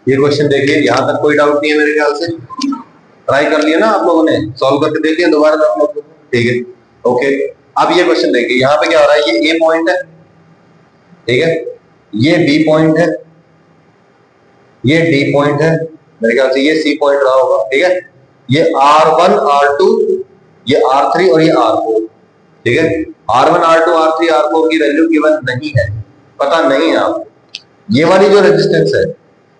ये क्वेश्चन देखिए, यहां तक कोई डाउट नहीं है मेरे ख्याल से। ट्राई कर लिया ना आप लोगों ने, सॉल्व करके देख लिया दोबारा आप लोग? ठीक है, ओके। अब ये क्वेश्चन देखिए, यहाँ पे क्या हो रहा है, ये ए पॉइंट है, ठीक है, ये बी पॉइंट है, ये डी पॉइंट है, मेरे ख्याल से ये सी पॉइंट रहा होगा, ठीक है। ये R1 R2, ये R3 और ये R4, ठीक है। R1 R2 R3 R4 की वैल्यू गिवन नहीं है, पता नहीं है आपको। ये वाली जो रेजिस्टेंस है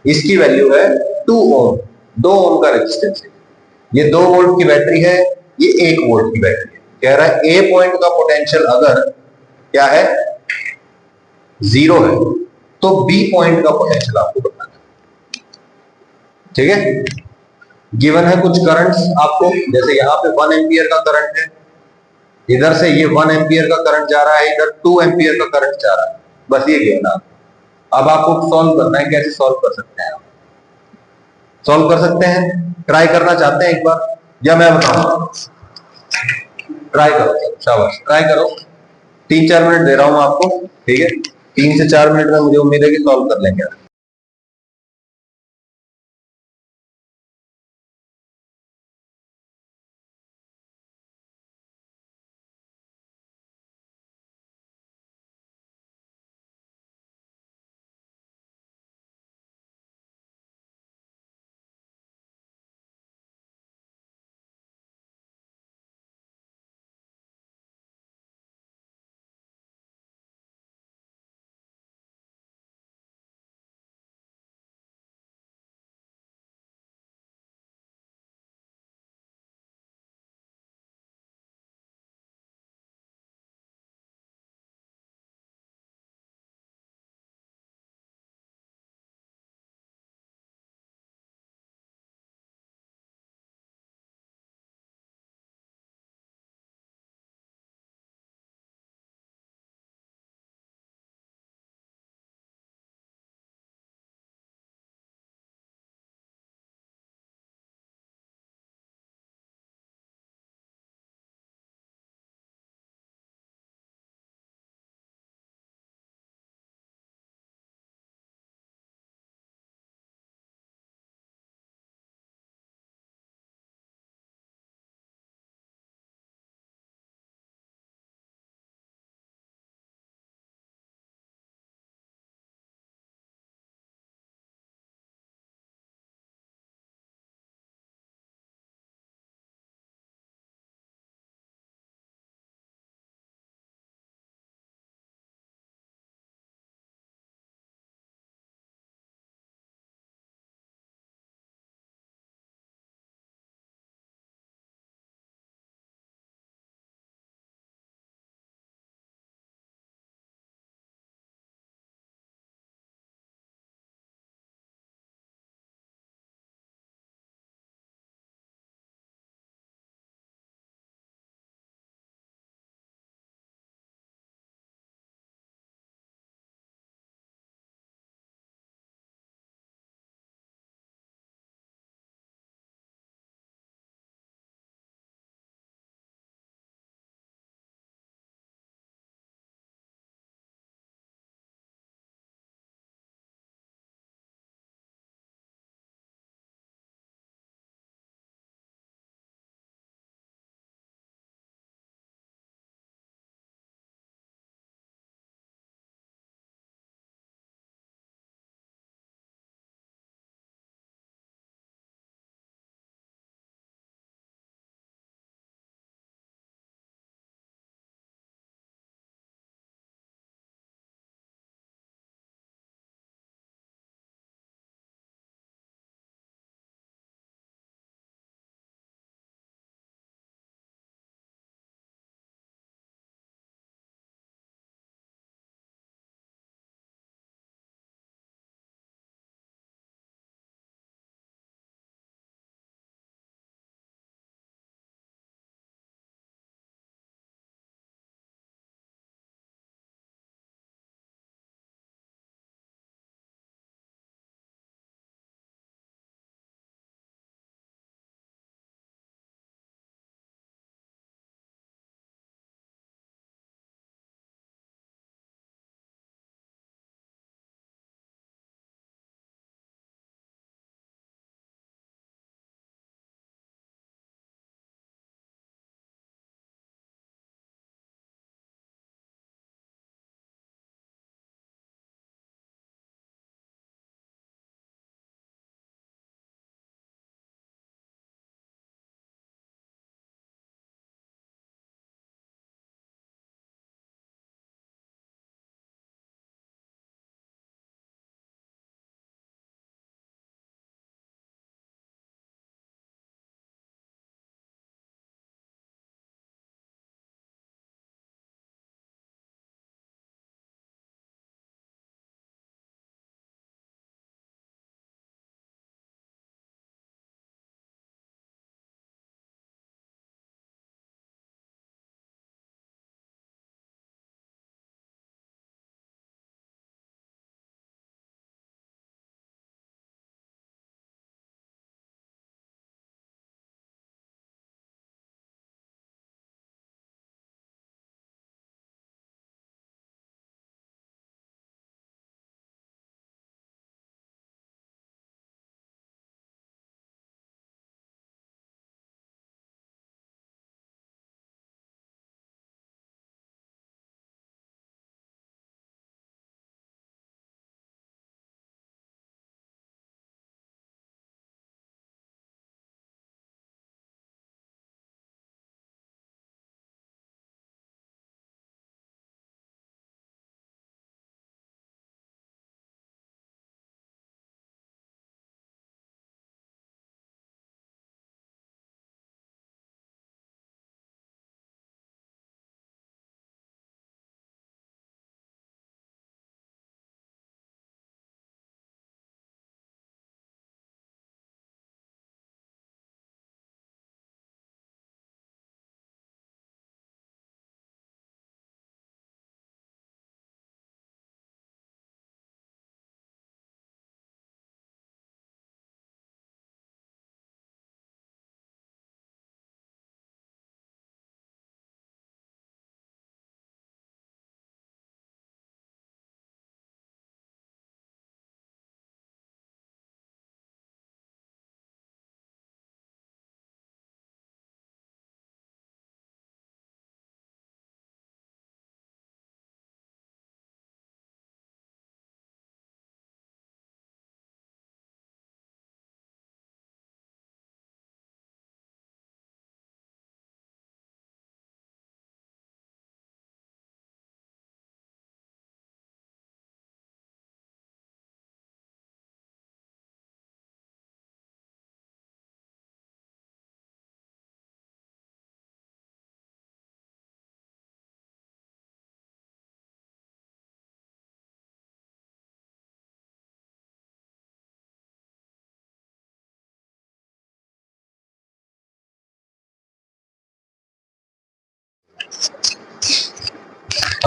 इसकी वैल्यू है 2 ओम, 2 ओम का रेजिस्टेंस है। ये 2 वोल्ट की बैटरी है, ये 1 वोल्ट की बैटरी है। कह रहा है ए पॉइंट का पोटेंशियल अगर क्या है, 0 है, तो बी पॉइंट का पोटेंशियल आपको बताना है, ठीक है। गिवन है कुछ करंट्स आपको, जैसे यहाँ पे 1 एम्पियर का करंट है, इधर से ये 1 एम्पियर का करंट जा रहा है, इधर 2 एम्पियर का करंट जा रहा है, बस ये गिवन है। अब आपको सॉल्व करना है, कैसे सॉल्व कर सकते हैं आप? सॉल्व कर सकते हैं, ट्राई करना चाहते हैं एक बार, या मैं बताऊं? ट्राई करो, शाबाश, ट्राई करो। 3-4 मिनट दे रहा हूं आपको, ठीक है। 3 से 4 मिनट में मुझे उम्मीद है कि सॉल्व कर लेंगे।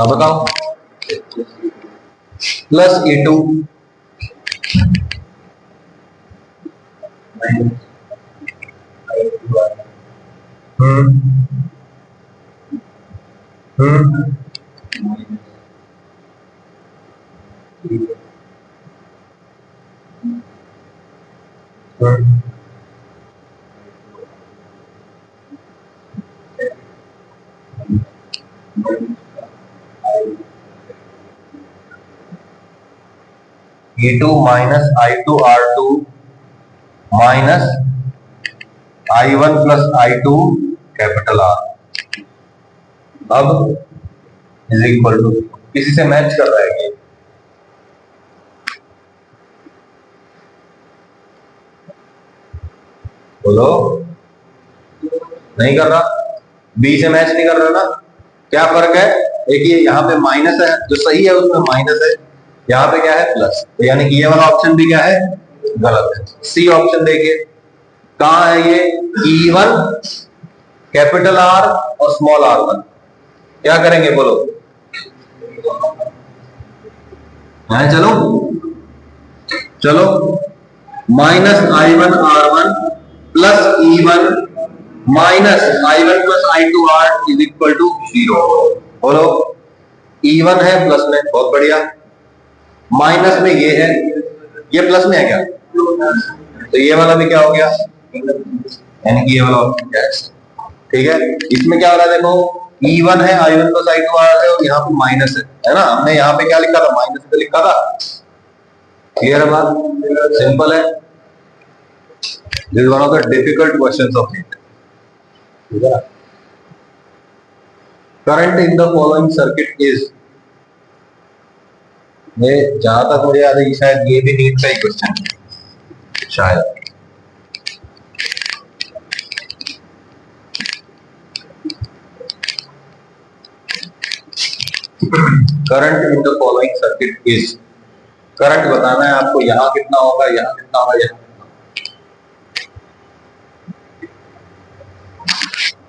हाँ बताओ, plus E2 E2 minus I2 R2 minus I1 plus I2 capital R, अब इज इक्वल टू, किसी से मैच कर रहा है ये? बोलो, नहीं कर रहा, बी से मैच नहीं कर रहा ना। क्या फर्क है? एक ये यहाँ पे माइनस है, जो सही है उसमें माइनस है, यहाँ पे क्या है प्लस, तो यानी कि ये वाला ऑप्शन भी क्या है, गलत है। सी ऑप्शन देखिए, कहाँ है ये, E1 कैपिटल R और स्मॉल r1, क्या करेंगे बोलो? है चलो चलो, minus I1 R1 plus E1 minus I1 plus I2 R is equal to 0। बोलो, E1 है प्लस में, बहुत बढ़िया, माइनस में ये है, ये प्लस में है क्या, तो ये वाला भी क्या हो गया, यानी कि ये वाला ऑप्शन क्या है, ठीक है। इसमें क्या हो रहा है देखो, E1 है, I1 प्लस I2 R है और यहाँ पे माइनस है ना, हमने यहाँ पे क्या लिखा था, माइनस पे लिखा था। क्लियर है बात, सिंपल है। This is one of the difficult questions of it. Current in the following circuit is, ये जहां तक मुझे याद है शायद ये भी नीट का ही क्वेश्चन है शायद। Current in the following circuit is, current बताना है आपको, यहां कितना होगा, यहां कितना होगा, यहां कितना।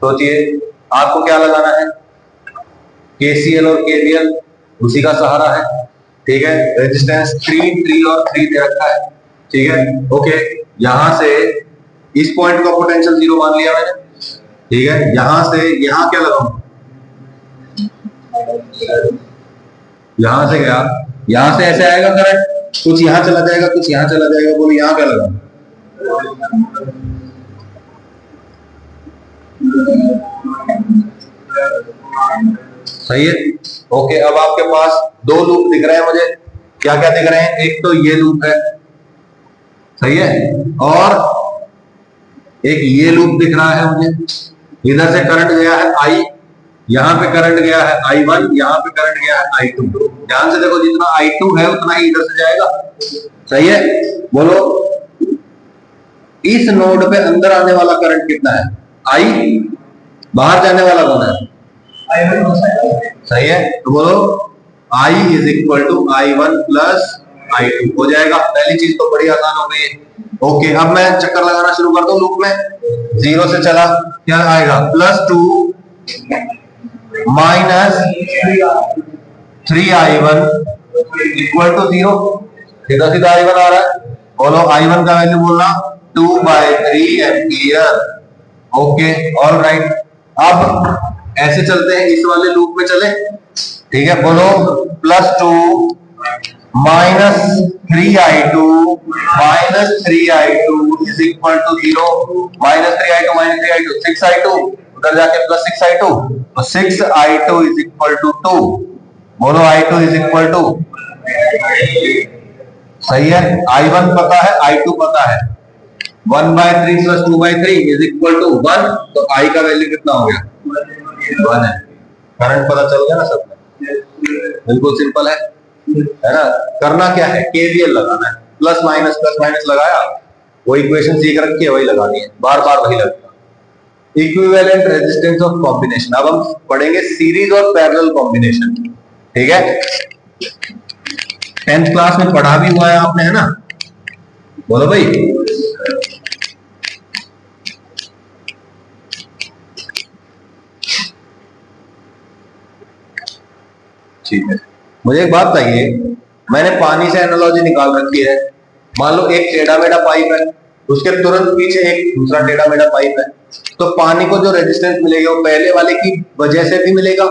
सोचिए, आपको क्या लगाना है, KCL और KVL, उसी का सहारा है, ठीक है। रेजिस्टेंस 3 और 3 दे रखा है, ठीक है, ओके। यहां से इस पॉइंट का पोटेंशियल 0 मान लिया मैंने, ठीक है। यहां से यहां क्या लगाऊं, यहां से क्या, यहां से ऐसे आएगा करंट, कुछ यहां चला जाएगा, कुछ यहां चला जाएगा, बोलो यहां क्या लगाऊं, सही है, ओके। अब आपके पास दो लूप दिख रहे हैं मुझे, क्या क्या दिख रहे हैं, एक तो ये लूप है, सही है, और एक ये लूप दिख रहा है मुझे। इधर से करंट गया है I, यहां पे करंट गया है I1, यहां पे करंट गया है I2। ध्यान से देखो, जितना I2 है उतना ही इधर से जाएगा, सही है। बोलो, इस नोड पे अंदर आने वाला करंट कितना है, I, बाहर जाने वाला कौन है, सही है। तो बोलो I is equal to I1 plus I2 हो जाएगा। पहली चीज तो बड़ी आसान हो गई है, ओके। अब मैं चक्कर लगाना शुरू कर दूं लूप में, 0 से चला, क्या आएगा, +2 माइनस 3I1 इक्वल टू 0, सीधा सीधा I1 आ रहा है। बोलो I1 का वैल्यू बोलना 2/3 एम्पियर, ओके, ऑल राइट। अब ऐसे चलते हैं, इस वाले लूप में चले, ठीक है। बोलो +2 minus 3I2 is equal to 0, -3I2 6I2, उधर जाके +6I2, तो 6I2 इज इक्वल टू 2। बोलो I2 इज इक्वल टू, सही है, I1 पता है, I2 पता है, 1/3 + 2/3 इज इक्वल टू 1, तो I का वैल्यू कितना हो गया, 1 है। करंट पता चल गया ना सब, बिल्कुल सिंपल है ना। करना क्या है, KVL लगाना है, प्लस माइनस लगाया, वो इक्वेशन सीख रखी है, वही लगानी है, बार बार वही लगेगा। इक्विवेलेंट रेजिस्टेंस ऑफ कॉम्बिनेशन, अब हम पढ़ेंगे सीरीज और पैरेलल कॉम्बिनेशन, ठीक है। 10th क्लास में पढ़ा भी हुआ है आपने, है ना, बोलो भाई। ठीक है, मुझे एक बात बताइए, मैंने पानी से एनालॉजी निकाल रखी है। मान लो एक टेढ़ा मेढ़ा पाइप है, उसके तुरंत पीछे एक दूसरा टेढ़ा मेढ़ा पाइप है, तो पानी को जो रेजिस्टेंस मिलेगा वो पहले वाले की वजह से भी मिलेगा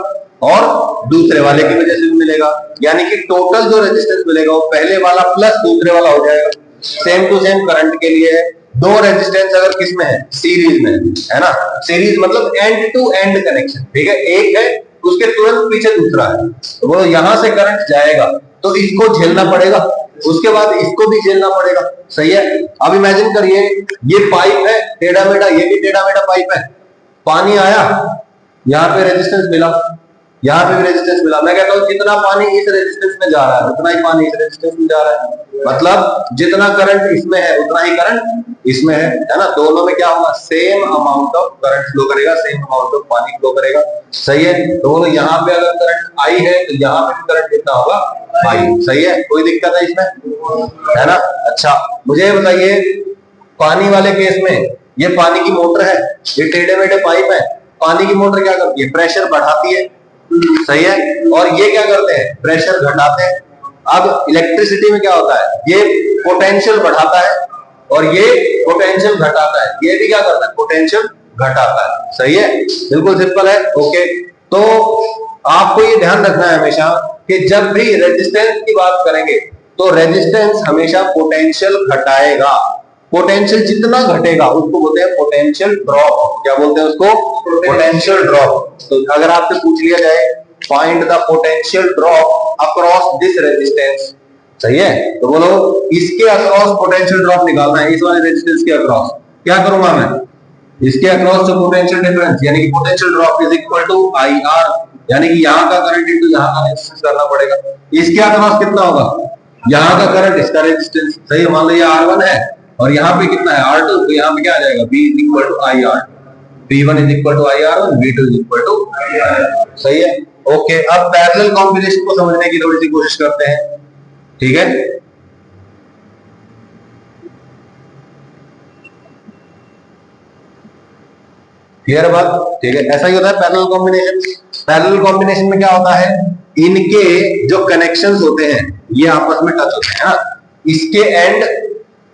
और दूसरे वाले की वजह से भी मिलेगा, यानी कि टोटल जो रेजिस्टेंस मिलेगा वो पहले वाला प्लस दूसरे वाला हो जाएगा। सेम टू सेम करंट के लिए है। दो रेजिस्टेंस अगर किसमें है, सीरीज में है ना, सीरीज मतलब एंड टू एंड कनेक्शन, ठीक है, एक है उसके तुरंत पीछे दूसरा है, तो वो यहां से करंट जाएगा तो इसको झेलना पड़ेगा, उसके बाद इसको भी झेलना पड़ेगा, सही है। अब इमेजिन करिए ये पाइप है टेढ़ा मेढ़ा, ये भी टेढ़ा मेढ़ा पाइप है, पानी आया, यहाँ पे रेजिस्टेंस मिला, यहाँ पे भी रेजिस्टेंस मिला। मैं कहता हूँ जितना पानी इस रेजिस्टेंस में जा रहा है उतना ही पानी इस रेजिस्टेंस में जा रहा है, मतलब जितना करंट इसमें है उतना ही करंट इसमें है ना। दोनों में क्या होगा, same amount of current flow करेगा, सेम अमाउंट ऑफ पानी फ्लो करेगा, सही है। तो बोलो यहाँ पे अगर करंट आई है तो यहाँ पे भी करंट कितना होगा, आई, सही है, कोई दिक्कत है इसमें, है ना। अच्छा मुझे ये बताइए, पानी वाले केस में ये पानी की मोटर है, ये टेढ़े मेढ़े पाइप है, पानी की मोटर क्या करती है, प्रेशर बढ़ाती है, सही है, और ये क्या करते हैं, प्रेशर घटाते हैं। अब इलेक्ट्रिसिटी में क्या होता है, ये पोटेंशियल बढ़ाता है और ये पोटेंशियल घटाता है, ये भी क्या करता है, पोटेंशियल घटाता है, सही है, बिल्कुल सिंपल है। ओके, तो आपको ये ध्यान रखना है हमेशा कि जब भी रेजिस्टेंस की बात करेंगे तो रेजिस्टेंस हमेशा पोटेंशियल घटाएगा, पोटेंशियल जितना घटेगा उसको बोलते हैं पोटेंशियल ड्रॉप, क्या बोलते हैं उसको, पोटेंशियल ड्रॉप। तो अगर आपसे पूछ लिया जाए find the potential drop across this resistance, सही है, तो बोलो इसके अक्रॉस पोटेंशियल ड्रॉप निकालना है, इस वाले रेजिस्टेंस के अक्रॉस। क्या करूंगा मैं, इसके अक्रॉस जो पोटेंशियल डिफरेंस यानी कि potential drop is equal to I R, यानी कि यहाँ का करंट इनटू यहाँ का रेजिस्टेंस करना पड़ेगा। इसके अक्रॉस कितना होगा, यहाँ का करंट इसका रेजिस्टेंस, सही है, मान लो ये R1 है और यहाँ पे कितना है R2, तो यहाँ पे क्या आ जाएगा V is equal to I R, V1 is equal to I R1, V2 is equal to I R, सही है। ओके, अब पैरेलल कॉम्बिनेशन को समझने की थोड़ी सी कोशिश करते हैं, ठीक है। क्लियर बात, ठीक है, ऐसा ही होता है पैरेलल कॉम्बिनेशन। पैरेलल कॉम्बिनेशन में क्या होता है, इनके जो कनेक्शंस होते हैं ये आपस में टच होते हैं ना, इसके एंड,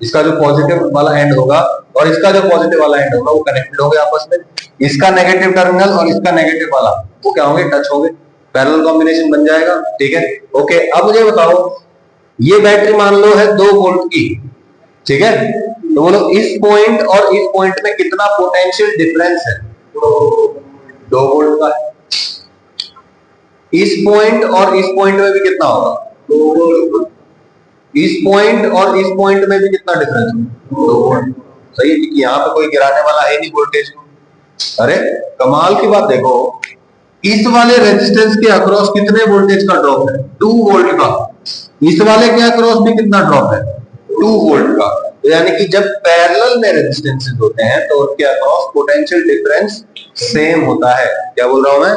इसका जो पॉजिटिव वाला एंड होगा और इसका जो पॉजिटिव वाला एंड होगा वो कनेक्टेड होंगे आपस में, इसका नेगेटिव टर्मिनल और इसका नेगेटिव वाला वो क्या होंगे, टच होंगे, पैरेलल कॉम्बिनेशन बन जाएगा, ठीक है। ओके, अब मुझे बताओ ये बैटरी मान लो है 2 वोल्ट की, ठीक है, तो बोलो इस पॉइंट और इस पॉइंट में कितना पोटेंशियल डिफरेंस है, 2 वोल्ट का है। इस पॉइंट और इस पॉइंट में भी कितना होगा, 2 वोल्ट। इस पॉइंट और इस पॉइंट में भी कितना डिफरेंस होगा, 2 वोल्ट, सही है, क्योंकि यहाँ पे कोई गिराने वाला है नहीं वोल्टेज को। अरे कमाल की बात देखो, इस वाले रेजिस्टेंस के अक्रॉस कितने वोल्टेज का ड्रॉप है, 2 वोल्ट का, इस वाले के अक्रॉस भी कितना ड्रॉप है, 2 वोल्ट का। तो यानी कि जब पैरेलल में रेजिस्टेंसेस होते हैं तो उनके अक्रॉस पोटेंशियल डिफरेंस सेम होता है, क्या बोल रहा हूं मैं,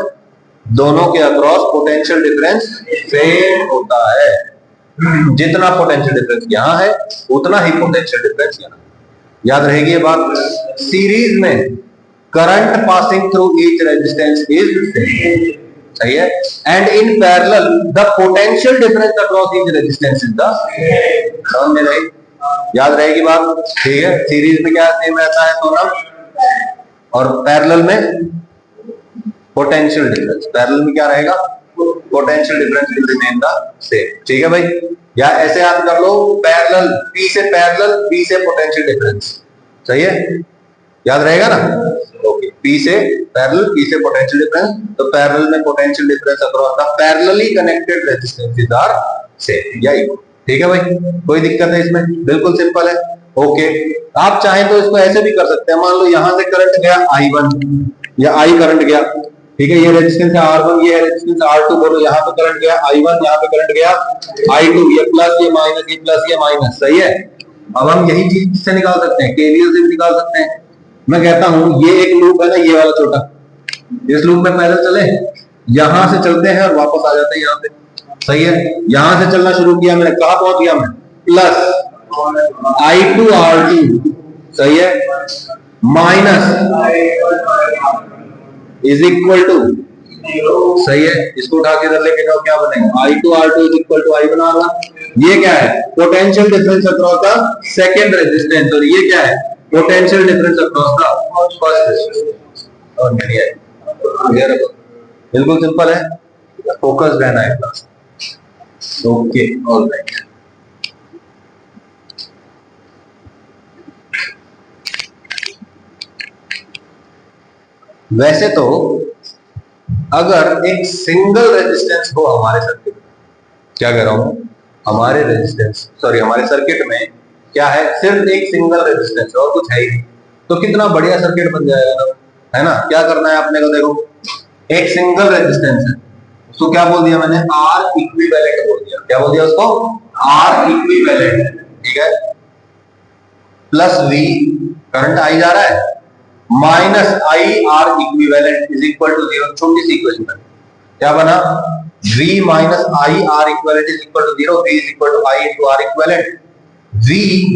दोनों के अक्रॉस पोटेंशियल डिफरेंस सेम होता है, जितना पोटेंशियल डिफरेंस यहाँ है उतना ही पोटेंशियल डिफरेंस यहाँ, याद रहेगी ये बात। सीरीज में current passing through each resistance is same, सही है, and in parallel the potential difference across each resistance is the same, समझ में रही, याद रहेगी बात, ठीक है। सीरीज में क्या सेम रहता है दोनों, और पैरेलल में पोटेंशियल डिफरेंस, पैरेलल में क्या रहेगा, potential difference will remain the same, ठीक है भाई। या ऐसे याद कर लो, पैरेलल P से पैरेलल, P से पोटेंशियल डिफरेंस, सही है, याद रहेगा ना। ओके, P से पैरेलल, P से पोटेंशियल डिफरेंस, तो पैरेलल में potential difference across the parallelly connected resistances are same, या इक्वल, ठीक है भाई, कोई दिक्कत है इसमें, बिल्कुल सिंपल है। ओके, आप चाहें तो इसको ऐसे भी कर सकते हैं, मान लो यहां से करंट गया I1 या I करंट गया, ठीक है, ये रेजिस्टेंस है R1, ये रेजिस्टेंस R2, बोलो यहाँ पे करंट गया I1, यहाँ पे करंट गया I2, ये प्लस ये माइनस, ये प्लस ये माइनस, सही है। अब हम यही चीज से निकाल सकते हैं, केवीएल से भी निकाल सकते हैं। मैं कहता हूं ये एक लूप है ना, ये वाला छोटा, इस लूप में पैदल चले, यहां से चलते हैं और वापस आ जाते हैं यहाँ पे, सही है, यहां से चलना शुरू किया मैंने, कहा पहुंच गया मैं, प्लस I2 R2, सही है, माइनस इज इक्वल टू सही है, इसको उठा के इधर लेके जाओ, क्या बनेगा I2R2 is equal to I बना रहा। ये क्या है, potential difference across the second resistance, और ये क्या है, potential difference across the first resistance. और नहीं है, बिल्कुल सिंपल है, फोकस रहना है क्लास। Okay, alright. वैसे तो अगर एक सिंगल रेजिस्टेंस हो हमारे सर्किट में, क्या कह रहा हूं, हमारे सर्किट में क्या है, सिर्फ एक सिंगल रेजिस्टेंस और कुछ है ही, तो कितना बढ़िया सर्किट बन जाएगा, है ना। क्या करना है आपने को, देखो एक सिंगल रेजिस्टेंस है, उसको क्या बोल दिया मैंने, आर इक्विवेलेंट बोल दिया। क्या बोल दिया उसको, आर इक्विवेलेंट, ठीक है। प्लस वी, करंट आई जा रहा है, minus I R equivalent is equal to 0। छोटी सी इक्वेशन है, क्या बना, V minus I R equivalent is equal to 0, V is equal to I into R equivalent, V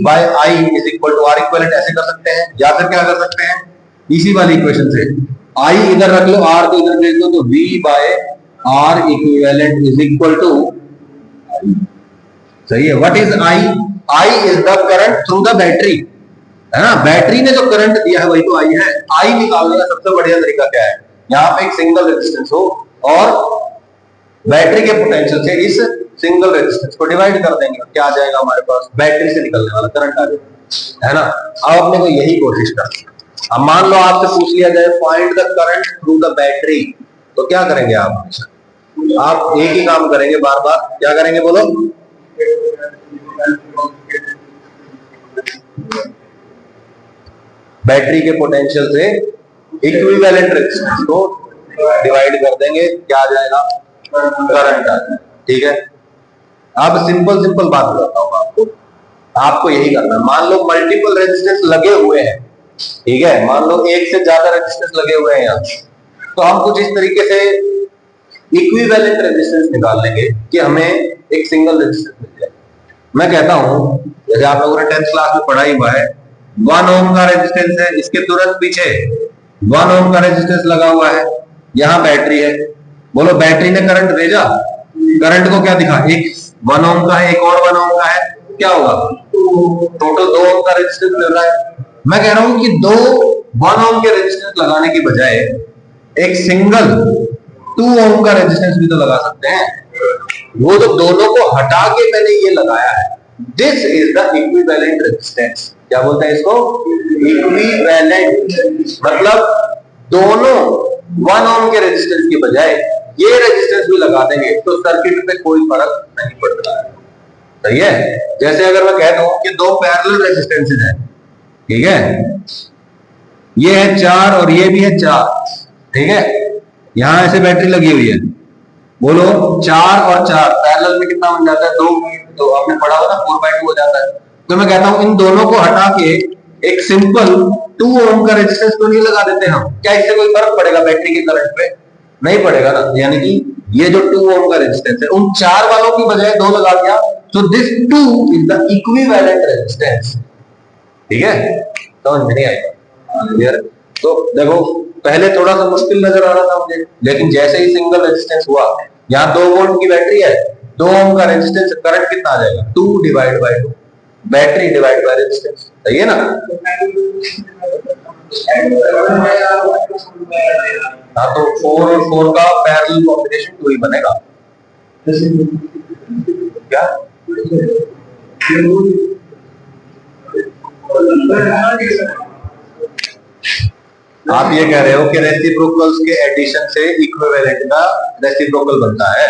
by I is equal to R equivalent. ऐसे कर सकते हैं, या फिर क्या कर सकते हैं, इसी वाली इक्वेशन से I इधर रख लो, R को इधर भेज दो, तो V by R equivalent is equal to, सही है। What is I? I is the current through the battery, है ना। बैटरी ने जो करंट दिया है वही तो I है। I निकालने का सबसे बढ़िया तरीका क्या है, यहाँ पे एक सिंगल रेजिस्टेंस हो और बैटरी के पोटेंशियल से इस सिंगल रेजिस्टेंस को डिवाइड कर देंगे, क्या आ जाएगा हमारे पास, बैटरी से निकलने वाला करंट आ जाएगा, है ना। अब अपने को यही कोशिश करनी है। अब मान लो आपसे पूछ लिया जाए find the current through the battery, तो क्या करेंगे आप एक ही काम करेंगे बार बार, क्या करेंगे बोलो, बैटरी के पोटेंशियल से इक्विवेलेंट रेजिस्टेंस को डिवाइड कर देंगे, क्या आ जाएगा, करंट आ जाएगा, ठीक है। अब सिंपल बात बताता हूं आपको यही करना है। मान लो मल्टीपल रेजिस्टेंस लगे हुए हैं, ठीक है, मान लो एक से ज्यादा रेजिस्टेंस लगे हुए हैं यहाँ, तो हम कुछ इस तरीके से इक्विवेलेंट रेजिस्टेंस निकाल लेंगे कि हमें एक सिंगल रेजिस्टेंस मिल जाए। मैं कहता हूं, जैसे आप लोगों ने 10th क्लास में पढ़ा ही हुआ है, 1 ओम का रेजिस्टेंस है, इसके तुरंत पीछे 1 ओम का रेजिस्टेंस लगा हुआ है, यहां बैटरी है। बोलो बैटरी ने करंट भेजा, करंट को क्या दिखा, एक 1 ओम का है, एक और 1 ओम का है, क्या होगा, टोटल 2 ओम का रेजिस्टेंस मिल रहा है। मैं कह रहा हूं कि 1 ओम के रेजिस्टेंस लगाने की बजाय एक सिंगल 2 ओम का रेजिस्टेंस भी तो लगा सकते हैं। वो तो दोनों को हटा के मैंने ये लगाया है, this is the equivalent resistance. क्या बोलते हैं इसको, इक्विवेलेंट, मतलब दोनों 1 ओम के रेजिस्टेंस की बजाय ये रेजिस्टेंस भी लगा देंगे तो सर्किट पे कोई फर्क नहीं पड़ता है, सही है। जैसे अगर मैं कहता हूं कि 2 पैरेलल रेजिस्टेंसेस हैं, ठीक है, ये है 4 और ये भी है 4, ठीक है, यहां ऐसे बैटरी लगी हुई है, बोलो 4 और 4 पैरेलल में कितना बन जाता है, 2, तो आपने पढ़ा होगा 4/2 हो जाता है। तो मैं कहता हूं इन दोनों को हटा के एक सिंपल 2 ओम का रेजिस्टेंस तो नहीं लगा देते हम, क्या इससे कोई फर्क पड़ेगा बैटरी के करंट पे, नहीं पड़ेगा ना। यानी कि ये जो 2 ओम का रेजिस्टेंस है, उन 4 वालों की बजाय 2 लगा दिया, तो this 2 is the equivalent resistance, ठीक है। समझ में नहीं आएगा, तो देखो पहले थोड़ा सा मुश्किल नजर आ रहा था मुझे, लेकिन जैसे ही सिंगल रेजिस्टेंस हुआ, यहाँ 2 वोल्ट की बैटरी है, 2 ओम का रेजिस्टेंस, करंट कितना आ जाएगा, 2 divide by 2, battery divide by resistance, सही है ना। हाँ, तो 4 और 4 का पैरेलल कॉम्बिनेशन 2 ही बनेगा, क्या आप ये कह रहे हो कि रेसिप्रोकल्स के एडिशन से इक्विवेलेंट का रेसिप्रोकल बनता है,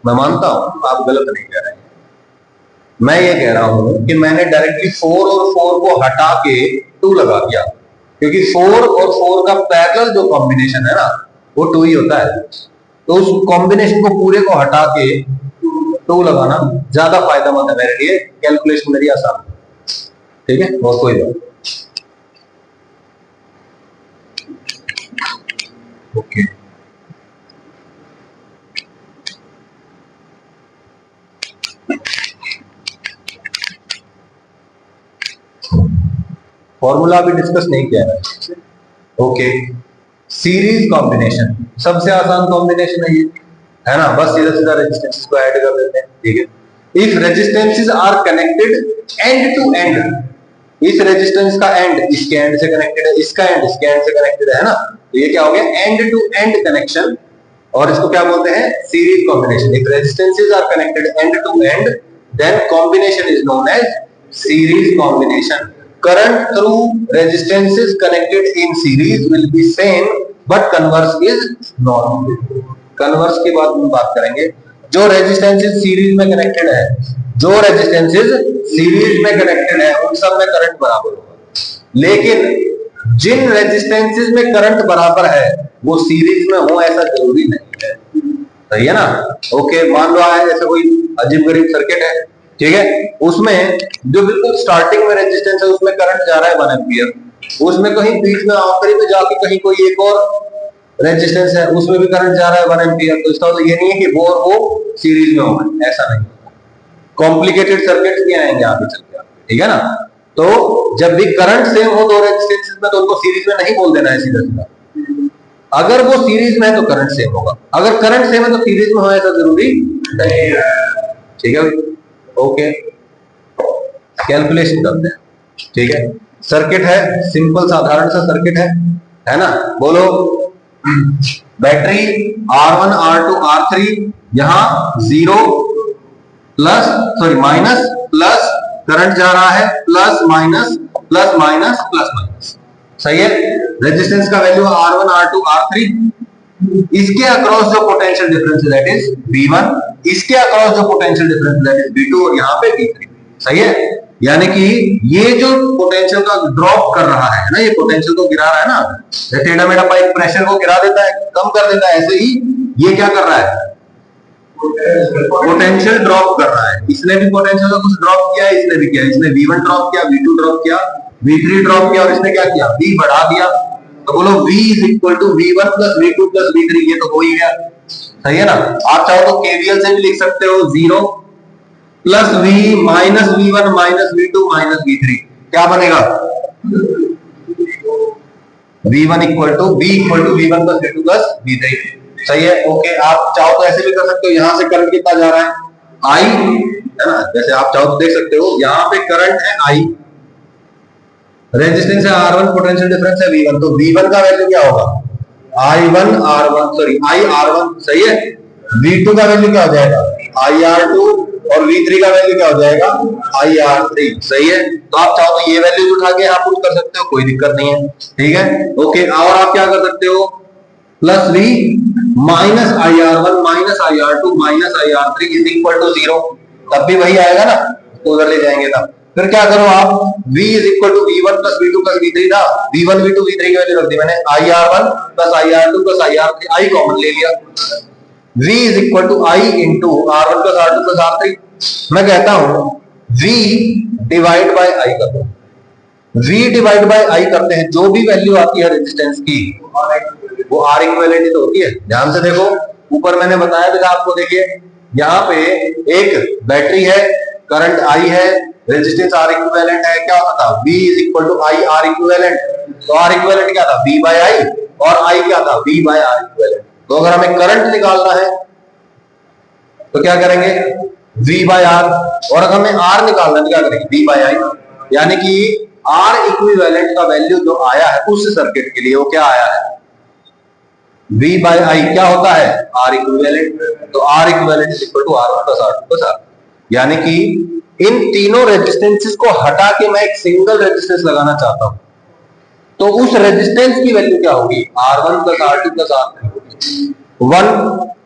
मैं मानता हूं आप गलत नहीं कह रहे हैं। मैं ये कह रहा हूं कि मैंने डायरेक्टली 4 और 4 को हटा के 2 लगा दिया, क्योंकि 4 और 4 का पैरेलल जो कॉम्बिनेशन है ना, वो 2 ही होता है, तो उस कॉम्बिनेशन को पूरे को हटा के 2 लगाना ज्यादा फायदेमंद है मेरे लिए, कैलकुलेशन मेरी आसान, ठीक है, बहुत कोई बात। ओके, फॉर्मूला भी डिस्कस नहीं किया है। ओके, सीरीज कॉम्बिनेशन, सबसे आसान कॉम्बिनेशन है ना, बस सीधा सीधा रेजिस्टेंसेस को ऐड कर देते हैं, ठीक है। If resistances are connected end to end, इस रेजिस्टेंस का एंड इसके एंड से कनेक्टेड है, इसका एंड इसके एंड से कनेक्टेड है ना, तो ये क्या हो गया एंड टू एंड कनेक्शन, और इसको क्या बोलते हैं series combination. If resistances are connected end to end then combination is known as series combination. Current through resistances connected in series will be same but converse is not. Converse की बात करेंगे, जो resistances series में connected है, जो resistances series में connected है उन सब में करंट बराबर होगा, लेकिन जिन रेजिस्टेंसेस में करंट बराबर है वो सीरीज में हो ऐसा जरूरी नहीं है, सही है ना। ओके, मान लो आया जैसे कोई अजीबगरीब सर्किट है, ठीक है, उसमें जो बिल्कुल स्टार्टिंग में रेजिस्टेंस है उसमें करंट जा रहा है 1 एम्पियर, उसमें कहीं बीच में आखिरी में जाके कहीं कोई एक और रेजिस्टेंस है उसमें भी करंट जा रहा है 1 एम्पियर, तो इसका मतलब ये नहीं है कि वो और वो सीरीज में होगा, ऐसा नहीं। कॉम्प्लिकेटेड सर्किट्स भी आएंगे आगे चल के, ठीक है ना। तो जब भी करंट सेम हो दो रेजिस्टेंसेस में तो उनको सीरीज में नहीं बोल देना है सीधा सीधा। अगर वो सीरीज में है तो करंट सेम होगा, अगर करंट सेम है तो सीरीज में हो ऐसा जरूरी नहीं है, ठीक है। ओके, कैलकुलेशन करते हैं, ठीक है। सर्किट है सिंपल साधारण सा सर्किट है ना। बोलो बैटरी R1 R2 R3, यहां 0 plus sorry minus plus current जा रहा है plus minus plus minus plus minus, सही है। रेजिस्टेंस का वैल्यू R1 R2 R3, इसके अक्रॉस जो पोटेंशियल डिफरेंस है दैट इज V1, इसके अक्रॉस जो potential difference that is V2 और यहाँ पे V3, सही है। यानी कि ये जो पोटेंशियल का ड्रॉप कर रहा है ना, ये पोटेंशियल को गिरा रहा है ना, टेढ़ा मेढ़ा पाइप प्रेशर को गिरा देता है, कम कर देता है, ऐसे ही ये क्या कर रहा है पोटेंशियल ड्रॉप कर रहा है। इसने भी पोटेंशियल का कुछ ड्रॉप किया है, इसने भी किया, इसने V1 ड्रॉप किया, V2 ड्रॉप किया, V3 ड्रॉप किया और इसने क्या किया V बढ़ा दिया। तो बोलो V is equal to V1 plus V2 plus V3, ये तो हो ही गया, सही है ना। आप चाहो तो KVL से भी लिख सकते हो 0 plus V minus V1 minus V2 minus V3, क्या बनेगा V1 equal to V1 plus V2 plus V3, सही है। ओके, आप चाहो तो ऐसे भी कर सकते हो, यहां से करंट कितना जा रहा है I, है ना, जैसे आप चाहो तो देख सकते हो यहां पे करंट है I, रेजिस्टेंस है R1, पोटेंशियल डिफरेंस है V1, तो V1 का वैल्यू क्या होगा I1 R1 sorry I R1, सही है। V2 का वैल्यू क्या हो जाएगा I R2 और V3 का वैल्यू क्या हो जाएगा I R3, सही है। तो आप चाहो तो ये वैल्यू उठा के यहाँ पुट कर सकते हो, कोई दिक्कत नहीं है, ठीक है। ओके, और आप क्या कर सकते हो plus V minus IR1 minus IR2 minus IR3 is equal to 0, तब भी वही आएगा ना, उधर ले जाएंगे तब। फिर क्या करो आप V is equal to V1 plus V2 plus V3 था, V1 V2 V3 की वैल्यू रख दी मैंने, IR1 plus IR2 plus IR3, I common ले लिया, V is equal to I into R1 plus R2 plus R3। मैं कहता हूं V divide by I कर दो, V डिवाइड बाय I करते हैं, जो भी वैल्यू आती है रेजिस्टेंस की वो R इक्विवेलेंट तो होती है। ध्यान से देखो, ऊपर मैंने बताया था आपको, देखिए यहाँ पे एक बैटरी है, करंट I है, रेजिस्टेंस R इक्विवेलेंट है, क्या होता था V is equal to I R equivalent, तो R इक्विवेलेंट क्या था V बाय I और I क्या था V बाय R इक्विवेलेंट। तो अगर हमें करंट निकालना है तो क्या करेंगे V बाय R, और अगर हमें R निकालना है तो क्या करेंगे V बाय I, यानी कि R इक्विवेलेंट का वैल्यू जो आया है उस सर्किट के लिए वो क्या आया है V बाय I, क्या होता है R इक्विवेलेंट, तो R equivalent is equal to R1 plus R2 plus R, यानी कि इन तीनों रेजिस्टेंसेस को हटा के मैं एक सिंगल रेजिस्टेंस लगाना चाहता हूं, तो उस रेजिस्टेंस की वैल्यू क्या होगी R1 plus R2 plus R3 होगी। 1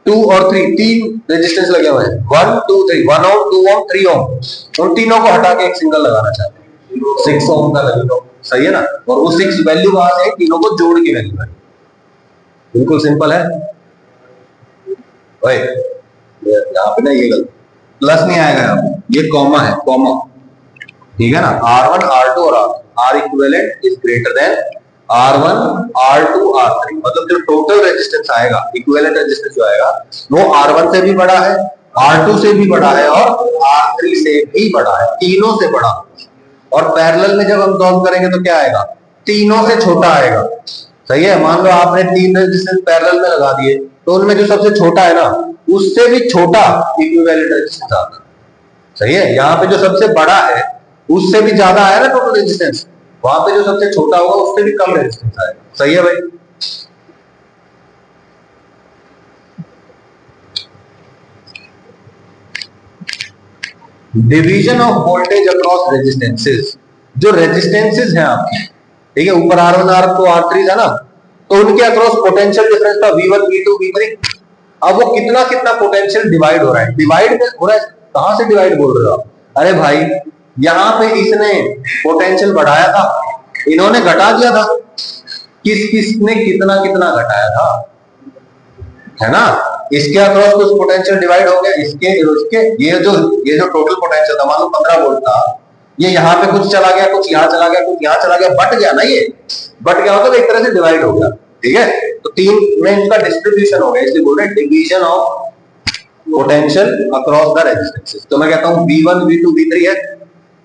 2 और 3 तीन रेजिस्टेंस लगे हुए हैं, 1 2 3, 1 ओम 2 ओम 3 ओम, उन तीनों को हटा के एक सिंगल लगाना चाहते हैं, 6 ओम का वैल्यू, सही है ना। और वो 6 वैल्यू वहां से तीनों को जोड़ के वैल्यू है, बिल्कुल सिंपल है। ओए यहाँ पे ना ये गलत प्लस नहीं आएगा, यहाँ पे ये कॉमा है, कॉमा, ठीक है ना। R1 R2 और R equivalent is greater than R1 R2 R3, मतलब जो टोटल रेजिस्टेंस आएगा, इक्विवेलेंट रेजिस्टेंस जो आएगा वो R1 से भी बड़ा है, R2 से भी बड़ा है और R3 से भी बड़ा है, तीनों से बड़ा। और पैरेलल में जब हम सॉल्व करेंगे तो क्या आएगा तीनों से छोटा आएगा, सही है। मान लो आपने 3 रेजिस्टेंस पैरेलल में लगा दिए, तो उनमें जो सबसे छोटा है ना, उससे भी छोटा इक्विवेलेंट रेजिस्टेंस आता है। सही है। यहाँ पे जो सबसे बड़ा है उससे भी ज्यादा आया ना टोटल रेजिस्टेंस, वहां पे जो सबसे छोटा होगा उससे भी कम रेजिस्टेंस आएगा। सही है भाई। Division of voltage across resistances, जो रेजिस्टेंसेस हैं आपकी, ठीक है, ऊपर R1 R2 R3 था ना, तो उनके अक्रॉस पोटेंशियल डिफरेंस था V1 V2 V3। अब वो कितना कितना पोटेंशियल डिवाइड हो रहा है, डिवाइड हो रहा है। कहां से डिवाइड बोल रहे हो आप? अरे भाई यहां पे इसने पोटेंशियल बढ़ाया था, इन्होंने घटा दिया था। किस किसने कितना कितना घटाया था, है ना। इसके अक्रॉस कुछ पोटेंशियल डिवाइड हो गया, इसके ये जो टोटल पोटेंशियल था, मान लो 15 वोल्ट था, ये यहाँ पे कुछ चला गया, कुछ यहाँ चला गया, कुछ यहाँ चला गया, बट गया ना, ये बट गया मतलब एक तरह से डिवाइड हो गया। ठीक है, तो 3 में इनका डिस्ट्रीब्यूशन हो गया, इसलिए बोल रहे हैं division of potential across the resistances. तो मैं कहता हूं V1 V2 V3 है।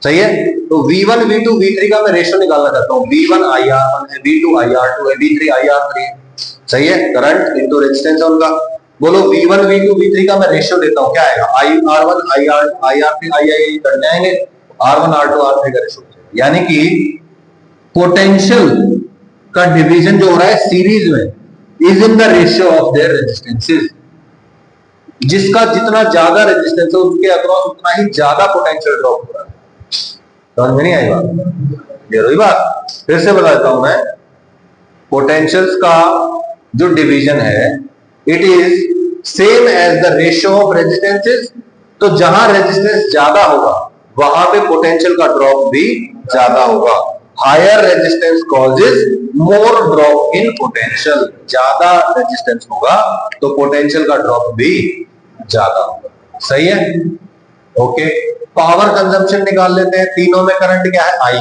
सही है। तो V1 V2 V3 का मैं रेशियो निकालना चाहता हूं। V1 IR1 है, V2 IR2 है, V3 IR3 है। सही है। करंट इनटू रेजिस्टेंस है उनका। बोलो V1 V2 V3 का मैं रेशियो लेता हूं, क्या आएगा? IR1 IR2 IR3 II cut जाएंगे, R1 R2 R3 का रेशियो। यानी कि पोटेंशियल का डिवीजन जो हो रहा है सीरीज में is in the ratio of their resistances. जिसका जितना ज्यादा रेजिस्टेंस है उसके अक्रॉस उतना ही ज्यादा पोटेंशियल ड्रॉप हो रहा है। समझ में नहीं आई बात? क्लियर हुई बात? फिर से बता देता हूं मैं, पोटेंशियल्स का जो डिवीजन है it is same as the ratio of resistances. तो जहां रेजिस्टेंस ज्यादा होगा वहां पे पोटेंशियल का ड्रॉप भी ज्यादा होगा। Higher resistance causes more drop in potential. ज्यादा रेजिस्टेंस होगा तो पोटेंशियल का ड्रॉप भी ज्यादा होगा। सही है। ओके, पावर कंजम्पशन निकाल लेते हैं। तीनों में करंट क्या है? I।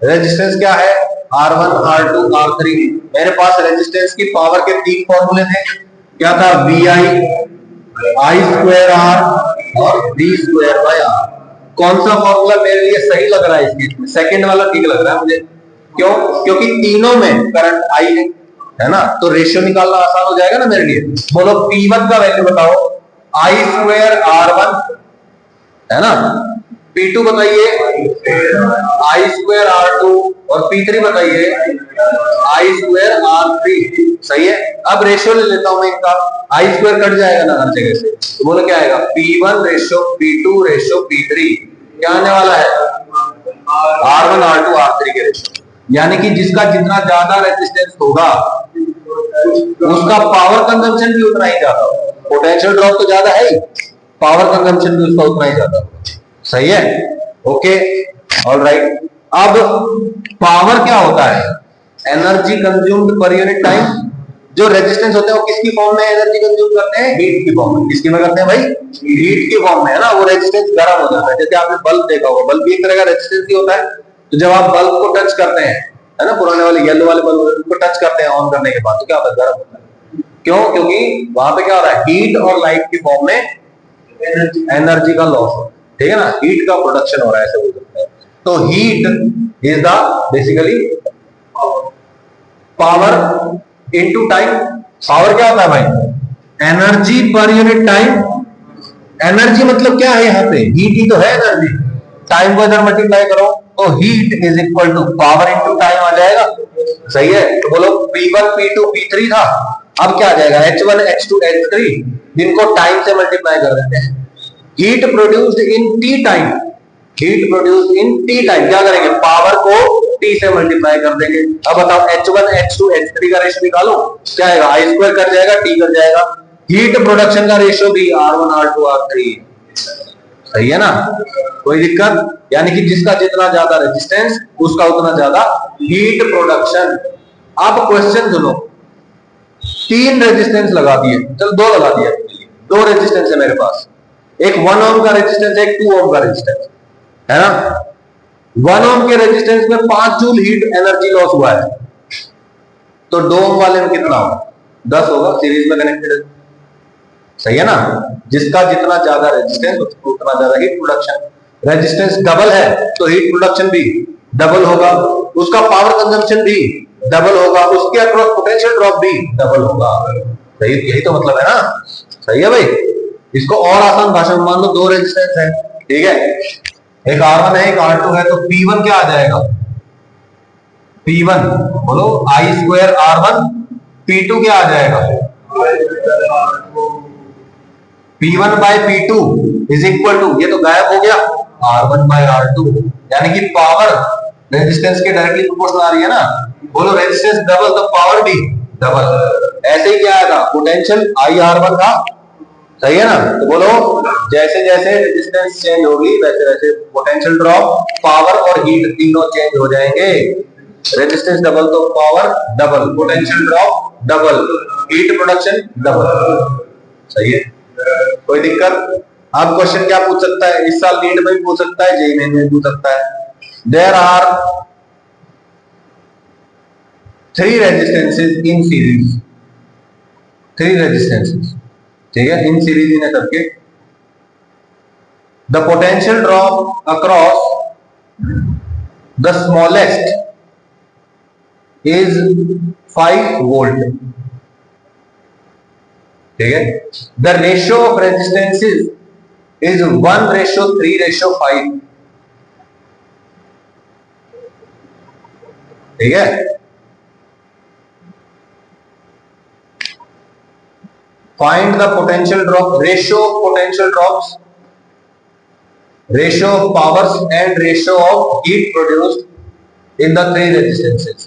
रेजिस्टेंस क्या है? R1 R2 R3। मेरे पास रेजिस्टेंस की पावर के 3 फॉर्मूले थे। क्या था? VI I²R और V²R। कौन सा फॉर्मूला मेरे लिए सही लग रहा है इस केस में? सेकंड वाला ठीक लग रहा है मुझे। क्यों? क्योंकि तीनों में करंट I है ना, तो रेशियो निकालना आसान हो जाएगा ना मेरे लिए। बोलो P1 का वैल्यू बताओ। I²R1 है ना, P2 बताइए I²R2 और P3 बताइए I²R3। सही है। अब रेशियो ले लेता हूं मैं इनका। I² कट जाएगा ना हर जगह से, तो बोलो क्या आएगा? P1 ratio P2 ratio P3। क्या आने वाला है? R1 R2 R3 के रेशियो। यानी कि जिसका जितना ज्यादा रेजिस्टेंस होगा उसका पावर कंजम्पशन भी उतना ही ज्यादा होगा। पोटेंशियल ड्रॉप तो ज्यादा है ही, पावर कंजम्पशन भी उसका उतना ही ज्यादा होगा। सही है। Okay, alright. अब पावर क्या होता है? Energy consumed per unit time. जो रेजिस्टेंस होते हैं वो किसकी फॉर्म में एनर्जी कंज्यूम करते हैं? हीट की फॉर्म में। किसकी में करते हैं भाई? हीट की फॉर्म में, है ना। वो रेजिस्टेंस गर्म हो जाता है। जैसे आपने बल्ब देखा होगा, बल्ब भी एक तरह का रेजिस्टेंस ही होता है। तो जब आप बल्ब को टच करते हैं, है ना, पुराने वाले येलो वाले बल्ब को टच करते हैं ऑन करने के बाद, तो क्या होता है? गर्म होता है। क्यों? क्योंकि वहां पे क्या हो रहा है? हीट और लाइट की फॉर्म में एनर्जी का लॉस हो, ठीक है ना, हीट का प्रोडक्शन हो रहा है, ऐसे बोल सकते हैं। तो heat is the basically power into time. Power क्या होता है भाई? Energy per unit time. Energy मतलब क्या है? यहाँ पे हीट ही तो है एनर्जी। टाइम को इधर मल्टीप्लाई करो तो heat is equal to power into time आ जाएगा। सही है। तो बोलो P1 P2 P3 था, अब क्या आ जाएगा? H1 H2 H3, जिनको टाइम से मल्टीप्लाई कर देते हैं। Heat produced in T time. Heat produced in T time क्या करेंगे? पावर को टी से मल्टीप्लाई कर देंगे। अब बताओ H1 H2 H3 का रेशियो निकालो, क्या आएगा? I² कट जाएगा, टी कट जाएगा। हीट प्रोडक्शन का रेशियो भी R1 R2 R3। सही है ना, कोई दिक्कत? यानी कि जिसका जितना ज्यादा रेजिस्टेंस उसका उतना ज्यादा हीट प्रोडक्शन। अब क्वेश्चन सुनो, 3 रेजिस्टेंस लगा दिए, चल 2 लगा दिए, 2 रेजिस्टेंस है मेरे पास। एक 1 ओम का रेजिस्टेंस है, एक 2 ओम का रेजिस्टेंस है ना। 1 ओम के रेजिस्टेंस में 5 जूल हीट एनर्जी लॉस हुआ है, तो 2 ओम वाले में कितना होगा? 10 होगा, सीरीज में कनेक्टेड है। सही है ना। जिसका जितना ज्यादा रेजिस्टेंस उतना ज्यादा हीट प्रोडक्शन। रेजिस्टेंस डबल है तो हीट प्रोडक्शन भी डबल होगा, उसका पावर कंजम्पशन भी डबल होगा, उसके अक्रॉस पोटेंशियल ड्रॉप भी डबल होगा। सही, यही तो मतलब है ना। सही है भाई। इसको और आसान भाषा में मान लो दो रेजिस्टेंस है, ठीक है, एक R1 है एक R2 है, तो P1 क्या आ जाएगा? P1 बोलो I स्क्वायर R1, P2 क्या आ जाएगा? P1 bye P2 is equal to, ये तो गायब हो गया, R1 बाय R2, यानी कि पावर रेजिस्टेंस के डायरेक्टली प्रोपोर्शनल आ रही है ना। बोलो रेजिस्टेंस डबल तो पावर भी डबल। ऐसे ही क्या आएगा? पोटेंशियल IR1 था, सही है ना। तो बोलो जैसे जैसे रेजिस्टेंस चेंज होगी वैसे वैसे पोटेंशियल ड्रॉप, पावर और हीट तीनों चेंज हो जाएंगे। रेजिस्टेंस डबल तो power double, potential drop double, heat production double. सही है, कोई दिक्कत? अब क्वेश्चन क्या पूछ सकता है इस साल नीट में भी पूछ सकता है, जेईई में भी पूछ सकता है। There are 3 resistances in series, 3 resistances, ठीक है, in series in a circuit. The potential drop across the smallest is 5 volt, ठीक है। The ratio of resistances is 1:3:5, ठीक है। Find the potential drop, ratio of potential drops, ratio of powers and ratio of heat produced in the 3 resistances.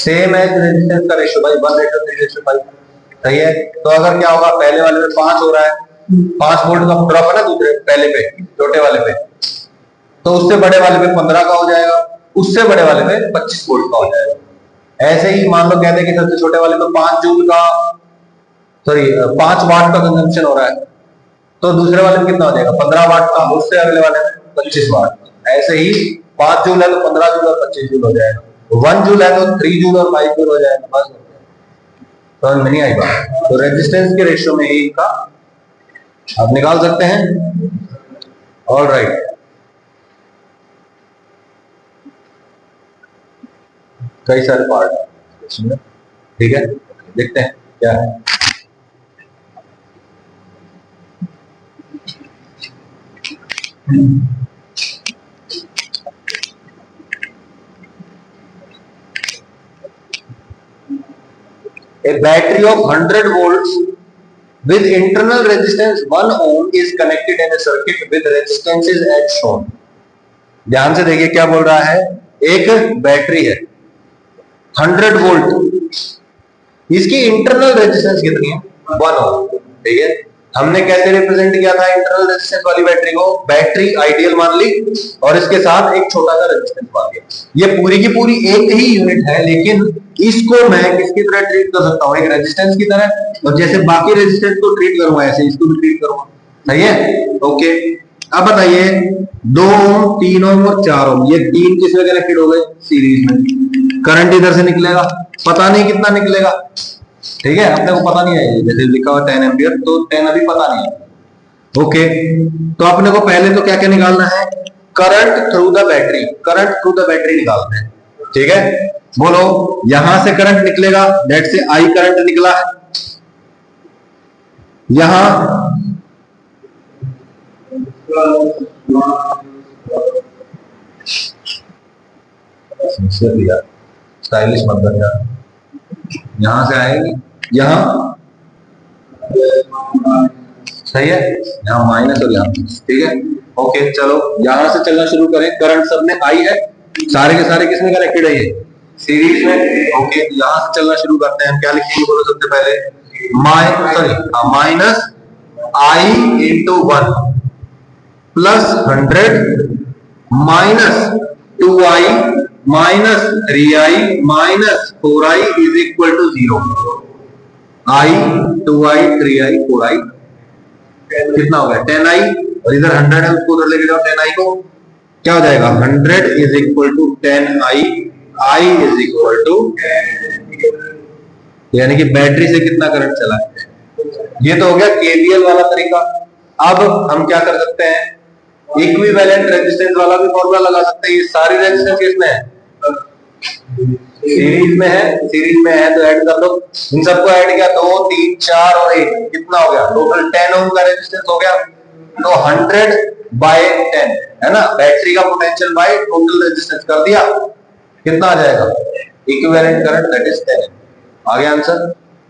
Same as resistance का ratio भाई 1:3:5, सही है। तो अगर क्या होगा, पहले वाले में 5 हो रहा है, 5 वोल्ट का ड्रॉप है ना दूसरे पहले पे, छोटे वाले पे, तो उससे बड़े वाले पे 15 का हो जाएगा, उससे बड़े वाले पे 25 वोल्ट का हो जाएगा। ऐसे ही मान लो कहते हैं कि सबसे छोटे वाले में 5 जूल का, सॉरी 5 वाट का कंजम्पशन हो रहा है, तो दूसरे वाले में कितना हो जाएगा? 15 वाट का, उससे अगले वाले में 25 वाट। ऐसे ही 5 जूल है तो 15 जूल और 25 जूल हो जाएगा, 1 जूल है तो 3 जूल और 5 जूल हो जाएगा, बस। समझ में नहीं आई बात? तो रेजिस्टेंस के रेशियो में ही का आप निकाल सकते हैं। ऑल राइट, कई सारे पार्ट, ठीक है, देखते हैं क्या है। A battery of 100 volts with internal resistance 1 ohm is connected in a circuit with resistances as shown. ध्यान से देखिए क्या बोल रहा है, एक बैटरी है 100 वोल्ट, इसकी इंटरनल रेजिस्टेंस कितनी है? 1 ओम, ठीक है। हमने कैसे रिप्रेजेंट किया था इंटरनल रेजिस्टेंस वाली बैटरी को? बैटरी आइडियल मान ली और इसके साथ एक छोटा सा रेजिस्टेंस मान लिया। ये पूरी की पूरी एक ही यूनिट है, लेकिन इसको मैं किसकी तरह ट्रीट कर सकता हूँ? एक रेजिस्टेंस की तरह, और जैसे बाकी रेजिस्टेंस को ट्रीट करूंगा ऐसे इसको भी ट्रीट करूंगा, सही है। ओके, अब बताइए 2 ओम, 3 ओम और 4 ओम, ये 3 किस में कनेक्टेड हो गए? सीरीज में। करंट इधर से निकलेगा, पता नहीं कितना निकलेगा, ठीक है, अपने को पता नहीं है, जैसे लिखा हुआ 10 एम्पियर, तो 10 अभी पता नहीं है। ओके, तो अपने को पहले तो क्या क्या निकालना है? Current through the battery, current through the battery निकालना है, ठीक है। बोलो यहां से करंट निकलेगा, दैट से आई करंट निकला है, यहां स्टाइलिश मत बन यार, यहां से आएगी, यहां सही है, यहां माइनस और यहां, ठीक है। ओके, चलो यहां से चलना शुरू करें। करंट सब में आई है, सारे के सारे किसमें कनेक्टेड है? ये सीरीज में। ओके, यहां से चलना शुरू करते हैं। हम क्या लिखेंगे बोलो सबसे पहले? Minus I into 1 plus 100 minus 2i minus 3i minus 4i is equal to 0। i 2i 3i 4i कितना हो गया? 10i, और इधर 100 है उसको उधर लेके जाओ 10i को, क्या हो जाएगा? 100 is equal to 10i, i is equal to, यानी कि बैटरी से कितना करंट चला है। ये तो हो गया केवीएल वाला तरीका। अब हम क्या कर सकते हैं? इक्विवेलेंट रेजिस्टेंस वाला भी फॉर्मूला लगा सकते हैं। ये सारी रेजिस्टेंस किसमें है? सीरीज में है, सीरीज में है तो ऐड कर दो। इन सबको ऐड किया 2 3 4 और 1 कितना हो गया? टोटल 10 ओम का रेजिस्टेंस हो गया। तो 100/10 है ना, बैटरी का पोटेंशियल बाय टोटल रेजिस्टेंस कर दिया, कितना आ जाएगा? Equivalent current that is 10। आ गया आंसर,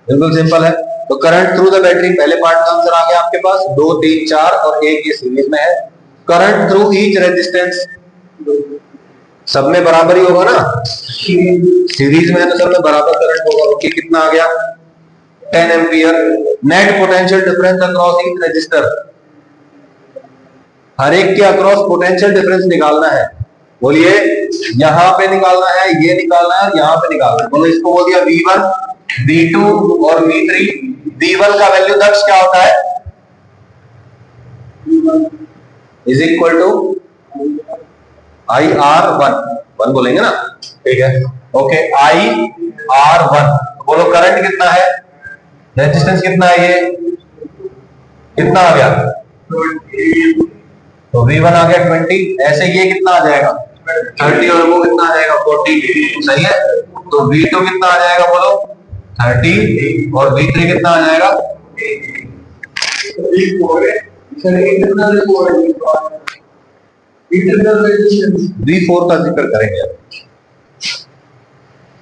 बिल्कुल सिंपल है। तो करंट थ्रू द बैटरी, पहले पार्ट का आंसर आ गया आपके पास। 2 3 4 और 1 ये सीरीज में है। करंट थ्रू ईच रेजिस्टेंस, सब में बराबर ही होगा ना, सीरीज में है तो सब में बराबर करंट होगा। ओके, कितना आ गया? 10 ampere. Net potential difference across each resistor, हर एक के अक्रॉस पोटेंशियल डिफरेंस निकालना है। बोलिए, यहां पे निकालना है, ये निकालना है, यहां पे निकालना है। बोलो, इसको बोल दिया V1, V2 और V3। V1 का वैल्यू दक्ष क्या होता है? इज इक्वल टू IR1, 1 बोलेंगे ना, ठीक है। Okay, IR1। बोलो करंट कितना है, रेजिस्टेंस कितना है, ये कितना आ गया? तो V1 आ गया 20। ऐसे ये कितना आ जाएगा? 30 और वो कितना आ जाएगा? 40। सही है। तो V2 कितना आ जाएगा? बोलो 30 और V3 कितना आ जाएगा? V4 का जिक्र करेंगे।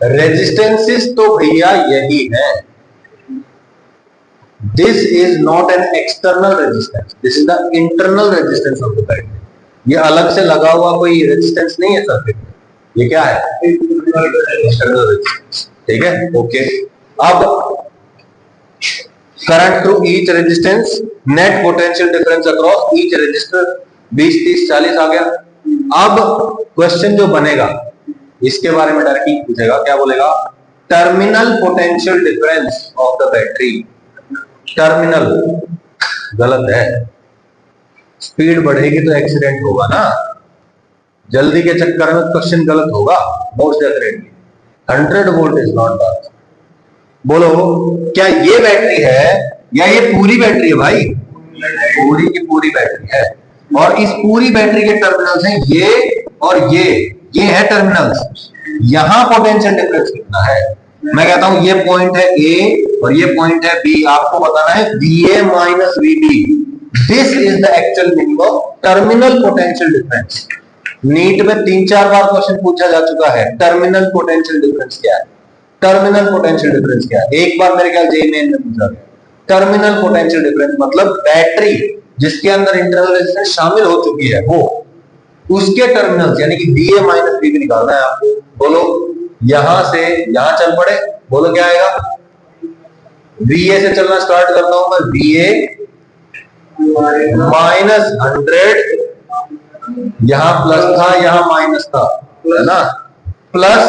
रेजिस्टेंसेस तो भैया यही है। This is not an external resistance, this is the internal resistance of the battery. ये अलग से लगा हुआ कोई रेजिस्टेंस नहीं है सर्किट में, ये क्या है? External resistance. ठीक है, ओके। अब current through each resistance, net potential difference across each resistor, 20 30 40 आ गया। अब क्वेश्चन जो बनेगा इसके बारे में डायरेक्टली पूछेगा, क्या बोलेगा? Terminal potential difference of the battery. Terminal गलत है, स्पीड बढ़ेगी तो एक्सीडेंट होगा ना, जल्दी के चक्कर में क्वेश्चन गलत होगा most definitely. 100 volt is not that. बोलो, क्या ये बैटरी है या ये पूरी बैटरी है? भाई पूरी की पूरी बैटरी है, और इस पूरी बैटरी के टर्मिनल्स हैं ये और ये है टर्मिनल्स। यहां पोटेंशियल डिफरेंस कितना है? मैं कहता हूं ये पॉइंट है ए और ये पॉइंट है बी, आपको बताना है VA minus VB। This is the actual meaning of terminal potential difference. NEET में 3-4 बार क्वेश्चन पूछा जा चुका है, टर्मिनल पोटेंशियल डिफरेंस क्या है? टर्मिनल पोटेंशियल डिफरेंस क्या है? एक बार मेरे ख्याल JEE मेन में पूछा गया। टर्मिनल पोटेंशियल डिफरेंस मतलब बैटरी जिसके अंदर इंटरनल रेजिस्टेंस शामिल हो चुकी है वो, उसके टर्मिनल्स यानी कि VA माइनस VB निकालना है आपको। बोलो, यहां से यहां चल पड़े, बोलो क्या आएगा? VA से चलना स्टार्ट करता हूं मैं, VA माइनस 100, यहां प्लस था यहां माइनस था, है ना, प्लस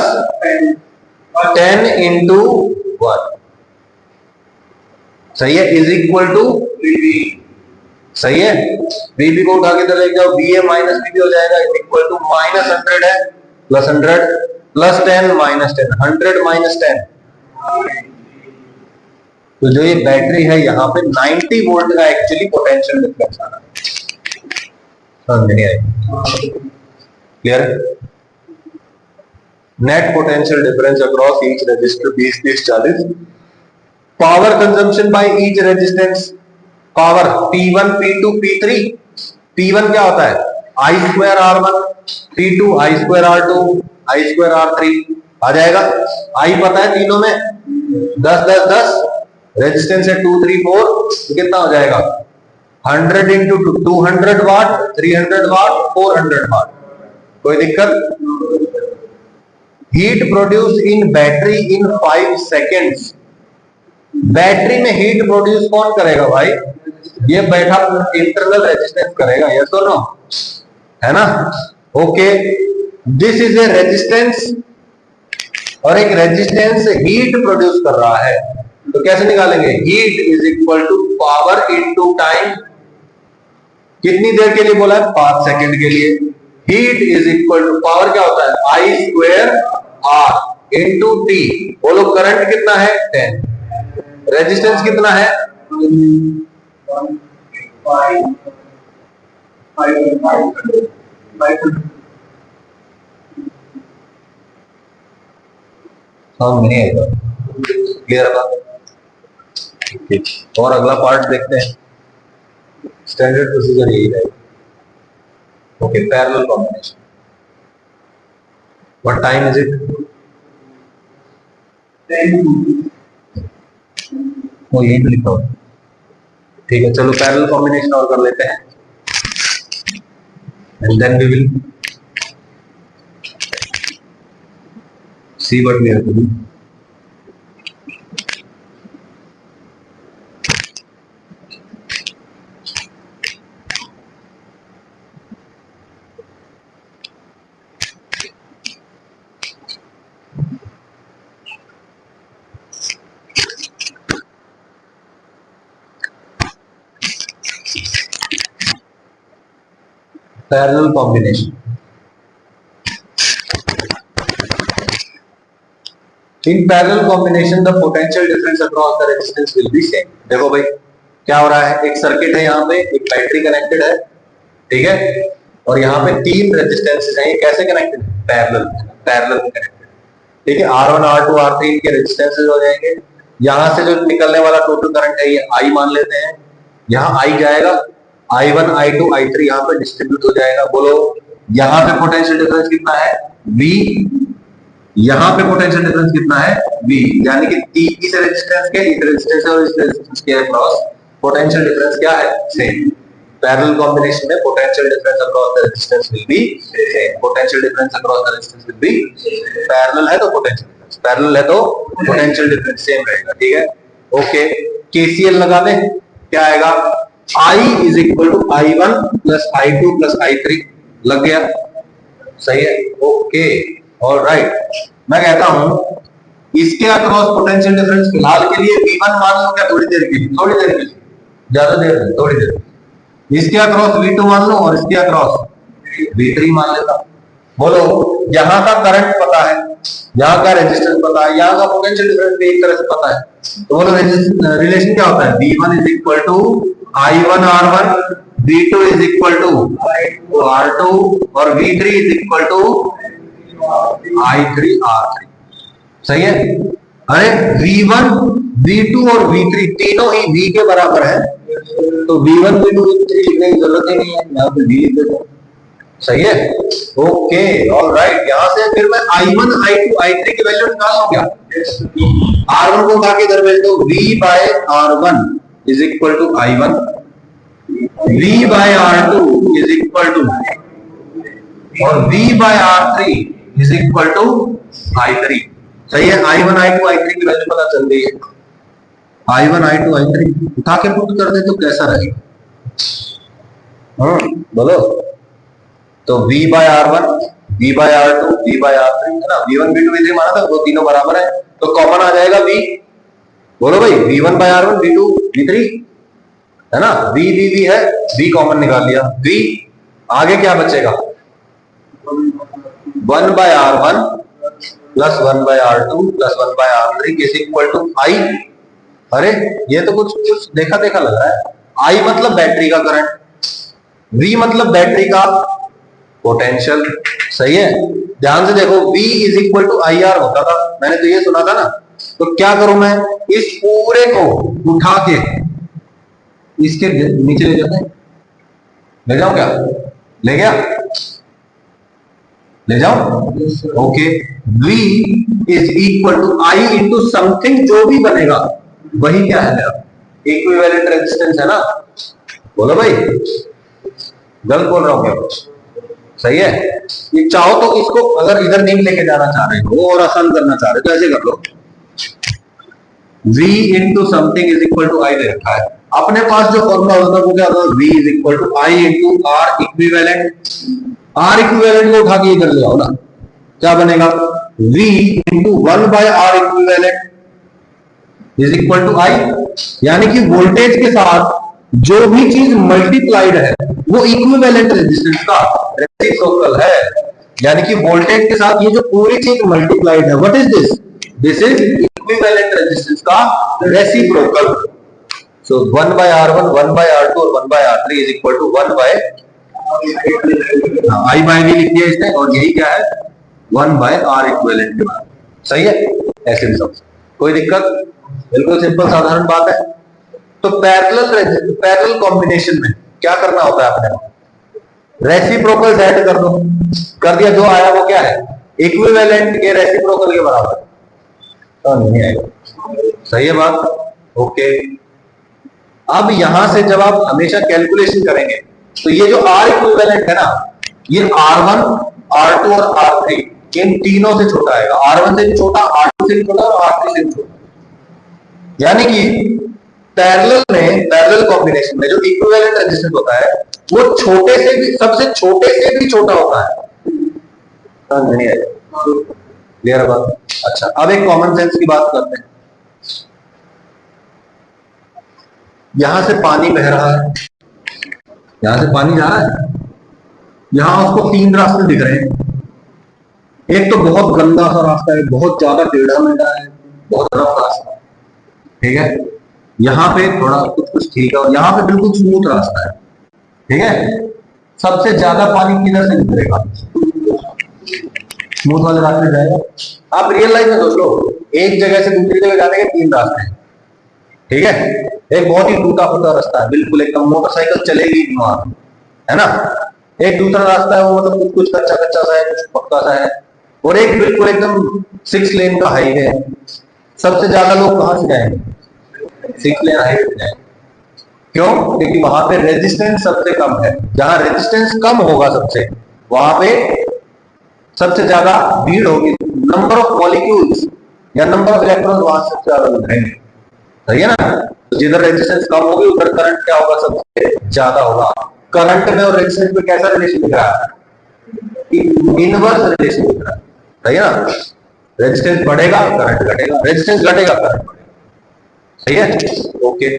10 इंटू 1, सही है, इज इक्वल टू VB। सही है, VB को उठा के इधर लेके जाओ, VA माइनस VB हो जाएगा, इज इक्वल टू माइनस 100 है प्लस 100 प्लस 10 माइनस 10, 100 माइनस 10। तो जो ये बैटरी है यहां पे 90 वोल्ट का एक्चुअली पोटेंशियल डिफरेंस आ रहा है। समझ नहीं आई? Clear? Net potential difference across each resistor 20 30 40। Power consumption by each resistance, power P1 P2 P3। P1 क्या होता है? I2R1, P2 I2R2, I2R3 आ जाएगा। I पता है तीनों में 10 10 10, रेजिस्टेंस है 2 3 4, तो कितना हो जाएगा? 100 इंटू 200 वाट, 300 वाट, 400 वाट। कोई दिक्कत? Heat produce in battery in 5 seconds. Battery में हीट प्रोड्यूस कौन करेगा भाई? ये बैठा इंटरनल रेजिस्टेंस करेगा, यस और नो, है ना? Okay, this is a resistance और एक रेजिस्टेंस हीट प्रोड्यूस कर रहा है, तो कैसे निकालेंगे? Heat is equal to power into time. कितनी देर के लिए बोला है? 5 सेकंड के लिए। Heat is equal to power क्या होता है? I2R into T। बोलो करंट कितना है? 10। रेजिस्टेंस कितना है? समझ में नहीं आएगा। क्लियर बात? और अगला पार्ट देखते हैं। स्टैंडर्ड प्रोसीजर यही रहेगा। Okay, parallel combination. What time is it? वो यही तो लिखा हुआ। ठीक है, चलो पैरेलल कॉम्बिनेशन और कर लेते हैं, and then we will see what we have to do. Parallel combination. In parallel combination, the potential difference across the resistance will be same. देखो भाई क्या हो रहा है, एक सर्किट है, यहाँ पे एक बैटरी कनेक्टेड है, ठीक है, और यहाँ पे तीन रेजिस्टेंसेस हैं। ये कैसे कनेक्टेड है? पैरेलल कनेक्टेड, ठीक है। R1 R2 R3 इनके रेजिस्टेंसेस हो जाएंगे। यहाँ से जो निकलने वाला टोटल करंट है ये I मान लेते हैं। यहाँ I जाएगा, I1 I2 I3 यहाँ पे डिस्ट्रीब्यूट हो जाएगा। बोलो यहाँ पे पोटेंशियल डिफरेंस कितना है? V। यहाँ पे पोटेंशियल डिफरेंस कितना है? V। यानी कि इस रेजिस्टेंस के इस रेजिस्टेंस और इस रेजिस्टेंस के अक्रॉस पोटेंशियल डिफरेंस क्या है? सेम। पैरेलल कॉम्बिनेशन में potential difference across the resistance will be same. Potential difference across the resistance will be, parallel है तो पोटेंशियल डिफरेंस, पैरेलल है तो पोटेंशियल डिफरेंस सेम रहेगा, ठीक है। ओके, केसीएल लगा ले, क्या आएगा? I is equal to I1 plus I2 plus I3। लग गया? सही है, ओके, ऑलराइट। मैं कहता हूं इसके अक्रॉस पोटेंशियल डिफरेंस फिलहाल के लिए V1 मान लो, क्या थोड़ी देर के लिए? थोड़ी देर के लिए, ज्यादा देर नहीं, थोड़ी देर। इसके अक्रॉस V2 मान लो और इसके अक्रॉस V3 मान लेता। बोलो यहाँ का करंट पता है, यहाँ का रेजिस्टेंस पता है, यहाँ का पोटेंशियल डिफरेंस भी एक तरह से पता है, तो बोलो रिलेशन क्या होता है? V1 is equal to I1 R1, V2 is equal to R2 और V3 is equal to I3 R3। सही है? अरे V1, V2 और V3 तीनों ही V के बराबर है, तो V1 V2 V3 लिखने की जरूरत ही नहीं है, यहाँ पे V लिख देता हूं। सही है, ओके, ऑलराइट। यहाँ से फिर मैं I1 I2 I3 की वैल्यू निकाल लूं क्या? R1 को उठा के इधर भेज दो, V by R1 is equal to I1, V by R2 is equal to और V by R3 is equal to I3। सही है, I1 I2 I3 की वैल्यू पता चल गई है। I1 I2 I3 उठा के पुट कर दे तो कैसा रहेगा? बोलो, तो V by R1 V by R2 V by R3 है ना, V1 V2 V3 माना था, वो तीनों बराबर है, तो कॉमन आ जाएगा V। बोलो भाई, V1 by R1 V2 V3 है ना, V V V है, V कॉमन निकाल लिया, V आगे क्या बचेगा? 1 by R1 plus 1 by R2 plus 1 by R3 is equal to I। अरे ये तो कुछ कुछ देखा देखा लग रहा है। I मतलब बैटरी का करंट, V मतलब बैटरी का पोटेंशियल। सही है, ध्यान से देखो, V is equal to IR होता था, मैंने तो ये सुना था ना। तो क्या करूं मैं? इस पूरे को उठा के इसके नीचे ले जाते हैं, ले जाऊं क्या? ले गया? ले जाओ, okay. V is equal to I into something, जो भी बनेगा वही क्या है मेरा? इक्विवेलेंट रेजिस्टेंस है ना। बोलो भाई, गलत बोल रहा हूं क्या कुछ? सही है। ये चाहो तो इसको अगर इधर नहीं लेके जाना चाह रहे हो और आसान करना चाह रहे हो तो ऐसे कर लो, V into something is equal to I दे रखा है। अपने पास जो फॉर्मूला होता है वो क्या होता है? V is equal to I into R equivalent. R equivalent को उठा के इधर ले आओ ना, क्या बनेगा? V into 1 by R equivalent is equal to I। यानी कि वोल्टेज के साथ जो भी चीज मल्टीप्लाइड है वो इक्विवेलेंट रेजिस्टेंस का रेसिप्रोकल है। यानी कि वोल्टेज के साथ ये जो पूरी चीज मल्टीप्लाइड है, what is this? This is equivalent resistance का reciprocal. So 1 by R1 1 by R2 और 1 by R3 is equal to 1 by I by V लिख दिया इसने, और यही क्या है? 1 by R इक्विवेलेंट के बाद। सही है, ऐसे भी समझ, कोई दिक्कत, बिल्कुल सिंपल साधारण बात है। तो पैरेलल कॉम्बिनेशन में क्या करना होता है आपने, रेसिप्रोकल ऐड कर दो, कर दिया, जो आया वो क्या है, इक्विवेलेंट के रेसिप्रोकल के बराबर, तो नहीं आएगा, सही है बात, ओके। अब यहां से जब आप हमेशा कैलकुलेशन करेंगे तो ये जो आर इक्विवेलेंट है ना, ये R1 R2 और R3 इन तीनों से छोटा आएगा, R1 से भी छोटा, R2 से भी छोटा और R3 से भी छोटा। यानी कि पैरेलल कॉम्बिनेशन में जो इक्विवेलेंट रेजिस्टेंस होता है वो छोटे से भी, सबसे छोटे से भी छोटा होता है, नहीं आएगा, क्लियर है बात। अच्छा, अब एक कॉमन सेंस की बात करते हैं। यहां से पानी बह रहा है, यहां से पानी जा रहा है, यहां उसको तीन रास्ते दिख रहे हैं, एक तो बहुत गंदा सा रास्ता है, बहुत ज्यादा टेढ़ा मेढ़ा है, बहुत रफ रास्ता, ठीक है, यहाँ पे थोड़ा कुछ कुछ ठीक है, और यहाँ पे बिल्कुल स्मूथ रास्ता है, ठीक है। सबसे ज्यादा पानी किधर से निकलेगा, स्मूथ वाले रास्ते जाएगा। आप रियल लाइफ में सोच लो, एक जगह से दूसरी जगह जाने के तीन रास्ते हैं, ठीक है, एक बहुत ही टूटा फूटा रास्ता है, बिल्कुल एकदम मोटरसाइकिल चलेगी नहीं वहां, है ना। एक दूसरा रास्ता है, वो मतलब कुछ कच्चा कच्चा सा है, कुछ पक्का सा है, और एक बिल्कुल एकदम 6 लेन का हाईवे है। सबसे ज्यादा लोग कहां से जाएंगे, 6 लेन हाईवे पे जाएंगे, क्यों, क्योंकि वहां पे रेजिस्टेंस सबसे कम है, जहां रेजिस्टेंस कम होगा सबसे, वहां पे सबसे ज्यादा भीड़ होगी, नंबर ऑफ मॉलिक्यूल्स या नंबर ऑफ इलेक्ट्रॉन वहां से ज्यादा मिलेंगे, सही है ना। तो जिधर रेजिस्टेंस कम होगी उधर करंट क्या होगा, सबसे ज्यादा होगा। करंट में और रेजिस्टेंस में कैसा रिलेशन दिख रहा है, इनवर्स रिलेशन दिख रहा है, सही है ना। रेजिस्टेंस बढ़ेगा करंट घटेगा, रेजिस्टेंस घटेगा करंट बढ़ेगा, सही है, ओके।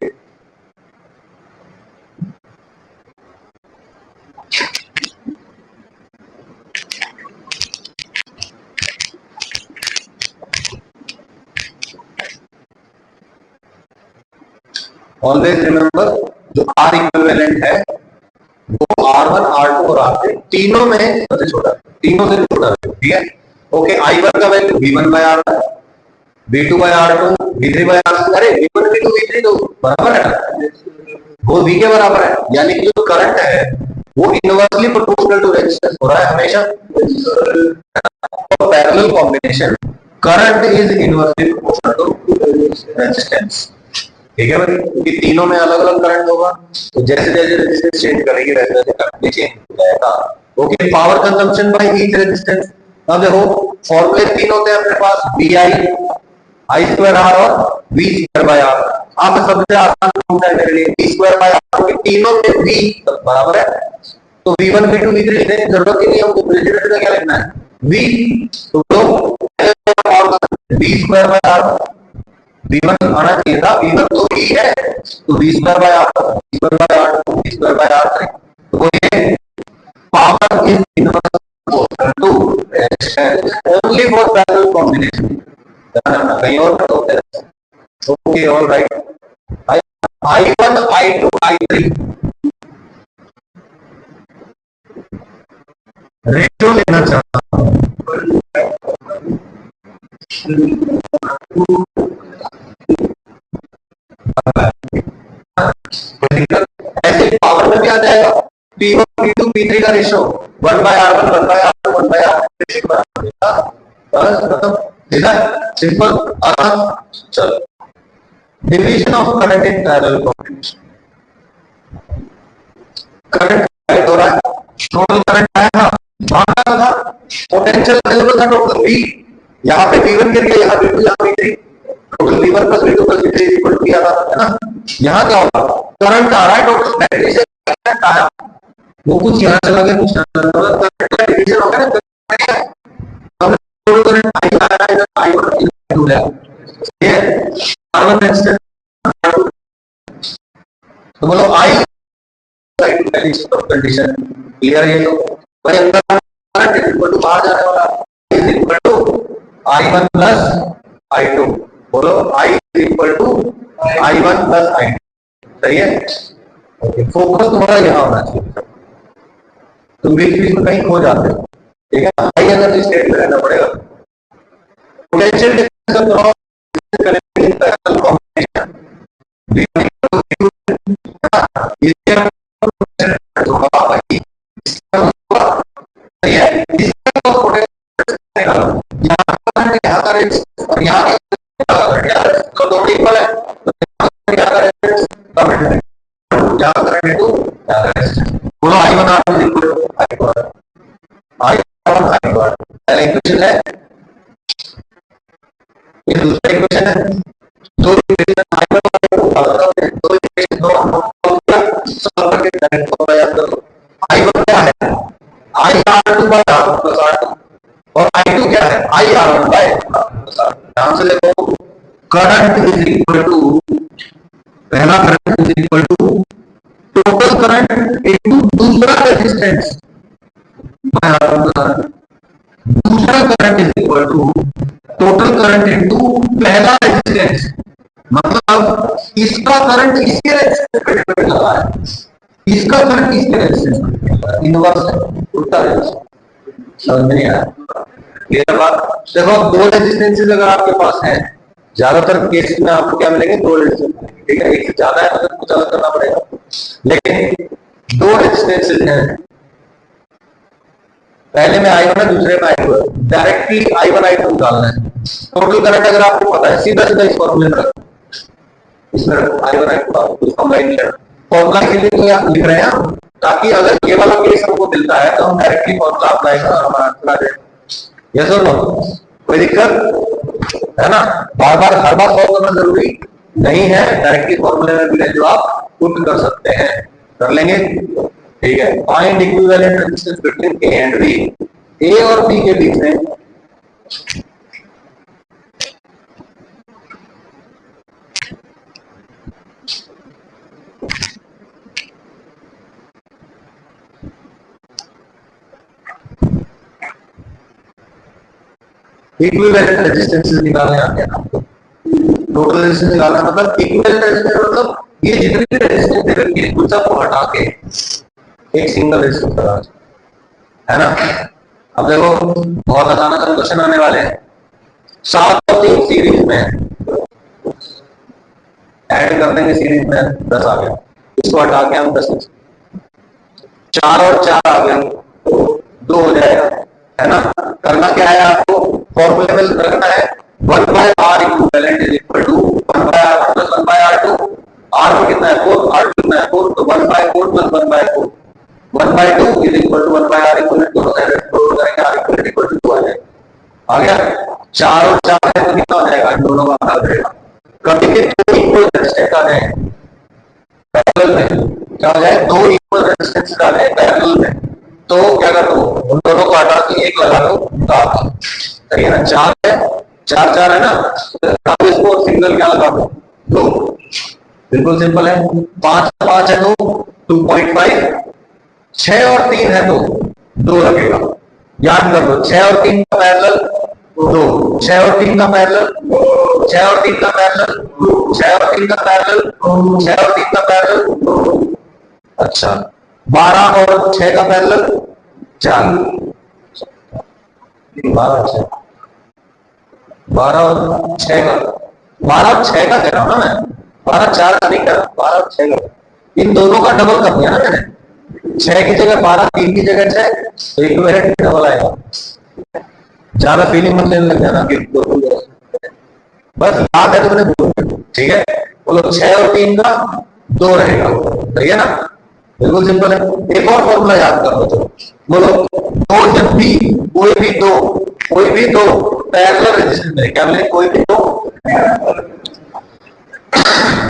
ऑलवेज रिमेंबर, जो आर इक्विवेलेंट है वो R1 R2 और R3 तीनों में सबसे छोटा, तीनों से छोटा, ठीक है, ओके। I1 का value V1 bye R1, V2 bye R2, V3 bye R3, अरे V1 V2 V3 तो बराबर है, वो V के बराबर है, यानी कि जो करंट है वो इनवर्सली प्रोपोर्शनल टू रेजिस्टेंस हो रहा है हमेशा। Parallel combination, current is inversely proportional to resistance, ठीक है भाई, क्योंकि तीनों में अलग अलग करंट होगा, तो जैसे जैसे रेजिस्टेंस चेंज करेगी वैसे वैसे करंट भी चेंज हो जाएगा, okay. Power consumption by each resistance, अब देखो फॉर्मूले तीन होते हैं अपने पास, VI, I स्क्वायर R और V स्क्वायर बाय R। आप सबसे आसान फॉर्मूला है मेरे लिए, V स्क्वायर बाय R, क्योंकि तीनों में V बराबर है, तो V1 V2 V3 लिखने की जरूरत ही नहीं, हमको प्रेसिडेंट का क्या लिखना है, V, तो V square by R, V1 आना चाहिए था, V1 तो V है, तो V square by R, V square by R, V square by R, तो ये power is inverse two resistance only for parallel combination, कहीं और तो होता है, okay, all right. I1 I2 I3 ratio लेना चाहता हूं, ऐसे पावर में भी आ जाएगा, P1 P2 P3 का रेशियो 1/R1 1/R2 1/R3 बस खत्म, सीधा सिंपल आसान। चलो, division of current in parallel combination, current हो रहा है, टोटल करंट आया था, माना था पोटेंशियल अवेलेबल था टोटल V, यहाँ पे V1 गिर गया, यहाँ V2 यहाँ V3, total V1 plus V2 plus V3 इक्वल टू किया था, है ना। यहाँ क्या होगा, करंट आ रहा है, टोटल बैटरी से करंट आया, वो कुछ यहाँ चला गया, कुछ यहाँ चला गया, करंट का डिवीजन हो गया ना, टोटल करंट I आ रहा है, इधर I1 इधर है, ये R1 रेजिस्टेंस, तो बोलो I कंडीशन क्लियर है, ये तो भाई अंदर करंट इक्वल टू बाहर जाने वाला is equal to I1 plus I2, बोलो I equal to I1 plus I2, सही है, ओके। फोकस तुम्हारा यहाँ होना चाहिए, तुम बीच बीच में कहीं खो जाते हो, ठीक है, हाई एनर्जी स्टेट में रहना पड़ेगा, potential difference of parallel combination equation है, ये दूसरा इक्वेशन है, दो इक्वेशन I1 क्या है, IR2 by R1 plus R2 और I2 क्या है, IR1 by R1 plus R2। ध्यान से देखो, करंट इज इक्वल टू, पहला current is equal to total current into दूसरा resistance by R1 plus R2। दूसरा current is equal to total current into पहला रेजिस्टेंस, मतलब इसका करंट इसके रेजिस्टेंस पे डिपेंड कर रहा है, इसका करंट इसके रेजिस्टेंस पे, इनवर्स है, उल्टा रेजिस्टेंस। समझ में नहीं आया? क्लियर बात? देखो दो रेजिस्टेंसेस अगर आपके पास है, ज्यादातर केस में आपको क्या मिलेंगे, दो रेजिस्टेंस, ठीक है, एक से ज्यादा है तो कुछ अलग करना पड़ेगा, लेकिन दो रेजिस्टेंसेस हैं, पहले में I1 है, दूसरे में I2 है, डायरेक्टली I1 I2 निकालना है। टोटल करंट अगर आपको पता है, सीधा सीधा इस फॉर्मूले में रखो, इसमें I1 I2 फॉर्मूला के लिए तो लिख रहे हैं, ताकि अगर ये वाला केस हमको मिलता है तो हम डायरेक्टली फॉर्मूला अप्लाई कर हमारा आंसर आ जाएगा। यस और नो? कोई दिक्कत है ना? बार बार हर बार सॉल्व करना जरूरी नहीं है, डायरेक्टली फॉर्मूले में भी जो आप पुट कर सकते हैं, कर लेंगे, ठीक है। Find equivalent resistance between A and B, A और बी के बीच में इक्विवेलेंट रेजिस्टेंसेस निकालने आते हैं आपको। टोटल रेजिस्टेंस निकालना मतलब इक्विवेलेंट रेजिस्टेंस मतलब ये जितनी भी रेजिस्टेंस दे रखी है उन सबको हटा के एक सिंगल रेजिस्टेंस बना है ना। अब देखो बहुत आसान आसान क्वेश्चन आने वाले हैं। 7 और 3 सीरीज में ऐड कर देंगे, सीरीज में 10 आ गया, इसको हटा के हम 10, 4 और 4 आ गया, 2 हो जाएगा, है ना। करना क्या है आपको, फॉर्मूले में रखना है 1 by R equivalent is equal to 1 by R plus 1 by R2। R में कितना है 4, R कितना है 4, तो 1 by 4 plus 1 by 4, 1 by 2 is equal to 1 by R equivalent, दोनों साइड जोड़ करेंगे, R इक्विवेलेंट इक्वल टू 2 आ जाएगा। आ गया 4 और 4 है तो कितना हो जाएगा, दोनों का आधा जाएगा। कभी के 2 इक्वल रेजिस्टेंस आ जाए पैरेलल में, क्या हो जाए 2 इक्वल रेजिस्टेंस आ जाए पैरेलल में, तो क्या कर दो उन दोनों को हटा के एक लगा दो, सही है ना। 4 है, 4 4 है ना, तो इसको सिंगल क्या लगा दो 2, बिल्कुल सिंपल है। 5 5 है तो 2.5, 6 और 3 है तो 2 लगेगा। याद कर लो 6 और 3 का पैरेलल 2, 6 और 3 का पैरेलल, 6 और 3 का पैरेलल, 6 और 3 का पैरेलल, 6 और 3 का पैरेलल, अच्छा 12 और 6 का पैरेलल 4, 12 और 6 का, 12 और 6 का कह रहा हूं ना मैं, 12 4 का नहीं कर रहा, 12 और 6 का, इन दोनों का डबल कर दिया ना मैंने, 6 की जगह 12, 3 की जगह 6, तो इक्विवेलेंट डबल आएगा। ज्यादा फीलिंग मत लेने लग जाना, बस याद है तो मैंने बोल, ठीक है। बोलो 6 और 3 का 2 रहेगा, सही है ना, बिल्कुल सिंपल है। एक और फॉर्मूला याद कर लो, तो बोलो 2 जब भी कोई भी दो पैरेलल रेजिस्टेंस में, क्या मिले, कोई भी 2,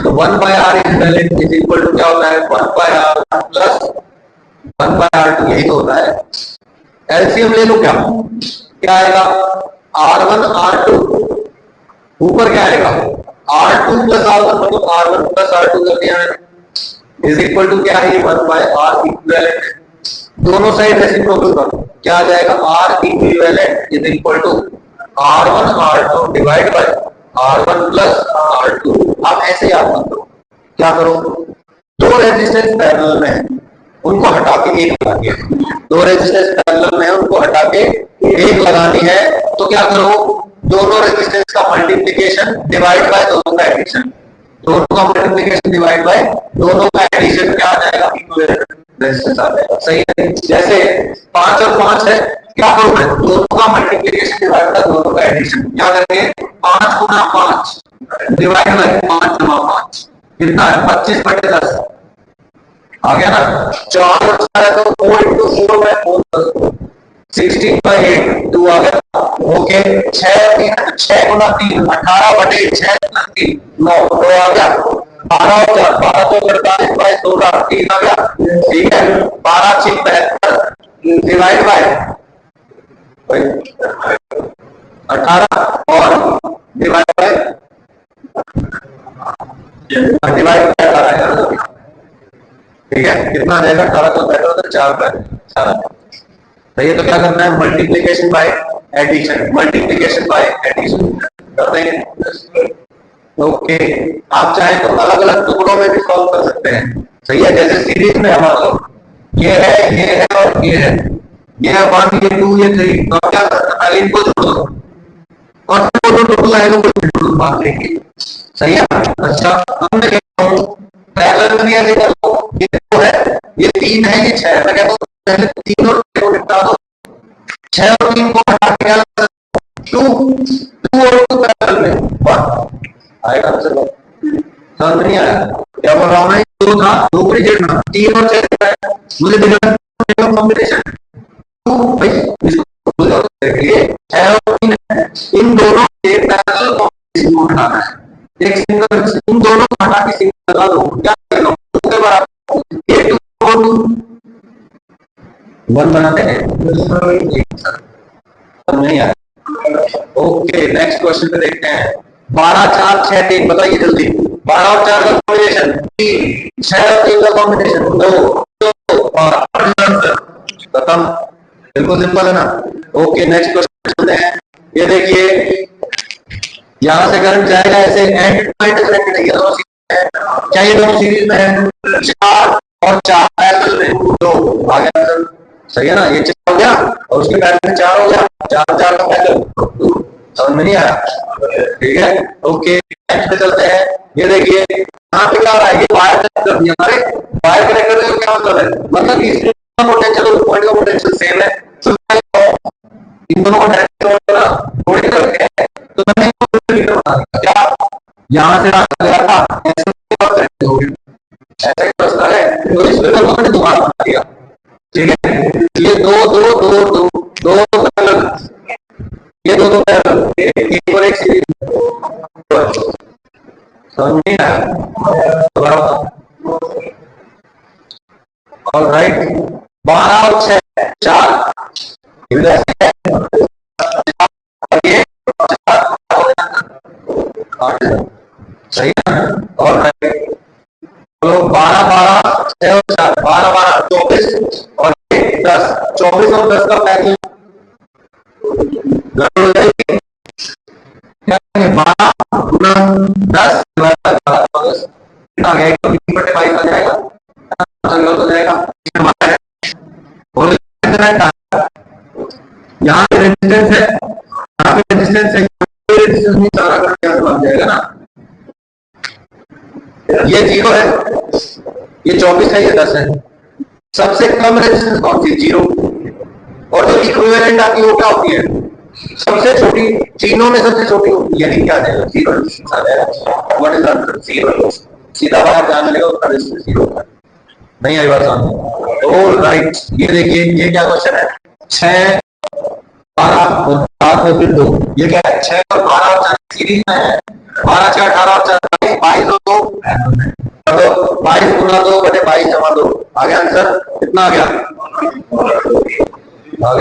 तो 1 by R equivalent is equal to क्या होता है 1 by R plus 1 by R2, यही तो होता है। एलसीएम ले लो, क्या आएगा R1 R2, ऊपर क्या आएगा R2 प्लस R1, मतलब R1 प्लस R2 कर दिया है, इज इक्वल टू क्या है 1 by R इक्विवेलेंट, दोनों साइड रेसिप्रोकल करो, क्या आ जाएगा R equivalent is equal to R1 R2 divide by R1 plus R2। आप ऐसे याद मत करो, क्या करो, 2 रेजिस्टेंस पैरेलल में है, उनको हटा के एक लगानी है, 2 रेजिस्टेंस पैरेलल में है, उनको हटा के एक लगानी है, तो क्या करो दोनों रेजिस्टेंस का मल्टीप्लिकेशन डिवाइड बाय दोनों का एडिशन, दोनों का मल्टीप्लिकेशन डिवाइड बाय दोनों का एडिशन क्या आ जाएगा, रेजिस्टेंस आ जाएगा। सही है। जैसे 5 और 5 है, क्या करोगे, दोनों का मल्टीप्लिकेशन डिवाइड बाय दोनों का एडिशन, क्या करेंगे 5 गुना 5 डिवाइड बाय 5 जमा 5 कितना है 25/10 आ गया ना। 4 और 4 है तो 4 into 4 by 4 16/8 2 आ गया। ओके 6 गुना 3 18/6 3 9 2 आ गया। 12 और 4 12 तो 48/16 3 आ गया। ठीक है 12 6 72 डिवाइड बाय 18 और डिवाइड बाय 18। ठीक है कितना आ जाएगा 18 को 4 सही है। तो क्या करना है multiplication by addition, multiplication by addition कर देंगे। ओके आप चाहे तो अलग अलग टुकड़ों में भी सॉल्व कर सकते हैं। सही है। जैसे सीरीज में हमारा ये है और ये है 1 ये 2 ये 3 तो क्या करना है इनको जोड़ दो और टोटल आएगा वो बात लेंगे। सही है। अच्छा अब मैं कहता हूं पैरेलल में ये देखो ये 2 है ये 3 है ये 6 है। मैं कहता हूं पहले 3 और 2 निपटा दो 6 और 3 को हटा के क्या 2 और 2 पैरेलल में 1 आएगा। चलो समझ नहीं आया क्या बोल रहा हूं मैं। 2 था 2 को जोड़ना 3 और 6 मुझे दिखा कॉम्बिनेशन 2 भाई इसको देखिए 6 और 3 है इन दोनों के पैरेलल कॉम्बिनेशन उठाना है। एक सिंगल इन दोनों को हटा के सिंगल लगा दो क्या करेगा 2 के बराबर ये 2 और 2 1 बनाते हैं। नहीं आया। ओके नेक्स्ट क्वेश्चन पे देखते हैं 12 4 6 3 बताइए जल्दी 12 और 4 का कॉम्बिनेशन 3 6 और 3 का कॉम्बिनेशन 2 और खत्म। बिल्कुल सिंपल है ना। ओके नेक्स्ट क्वेश्चन चलते हैं। ये देखिए यहां से करंट जाएगा ऐसे एंड पॉइंट कनेक्टेड है क्या ये दोनों सीरीज में है 4 और 4 पैरेलल में 2 आ गया। सही है ना। ये 4 हो गया और उसके पैरेलल में 4 हो गया 4 4 का पैरेलल समझ में नहीं आया। ठीक है। ओके नेक्स्ट पे चलते हैं। ये देखिए यहाँ पे क्या हो रहा है ये वायर कनेक्ट कर दिया हमारे वायर कनेक्ट करने का क्या मतलब है मतलब इसका पोटेंशियल और पॉइंट का पोटेंशियल सेम है तो इन दोनों को डायरेक्ट जोड़ करके तो मैंने क्या यहाँ से गया था ऐसे प्रश्न है तो इस पेपर को मैंने दोबारा बना दिया। ठीक है ये 2 2 2 2 2 पैरेलल ये दोनों पैरेलल एक और एक सीरीज समझ नहीं आया। ऑलराइट 12 और 6 4 सही है। ऑलराइट चलो 12 12 6 और 4 12 12 24 और 10 24 और 10 का पैरेलल हो जाएगी क्या 12 गुना 10 आ गया 1/5 आ जाएगा हो जाएगा। यहाँ पे रेजिस्टेंस है यहाँ पे रेजिस्टेंस है रेजिस्टेंस नहीं सारा करके बन जाएगा ना। ये 0 है ये 24 है ये 10 है सबसे कम रेजिस्टेंस कौन सी 0 और जो इक्विवेलेंट आती है वो क्या होती है सबसे छोटी तीनों में सबसे छोटी होती है यानी क्या आ जाएगा 0 आ जाएगा। व्हाट इज आंसर 0 सीधा बाहर जाने लगेगा उसका रेजिस्टेंस 0 नहीं आई बात समझ। ऑलराइट ये देखिए ये क्या क्वेश्चन है 6 12 और 7 और फिर 2 ये क्या है 6 और 12 और 4 सीरीज में है 12 6 18 और 4 22 और 2 तो 22 गुना 2 बटे 22 जमा 2 आ गया आंसर कितना आ गया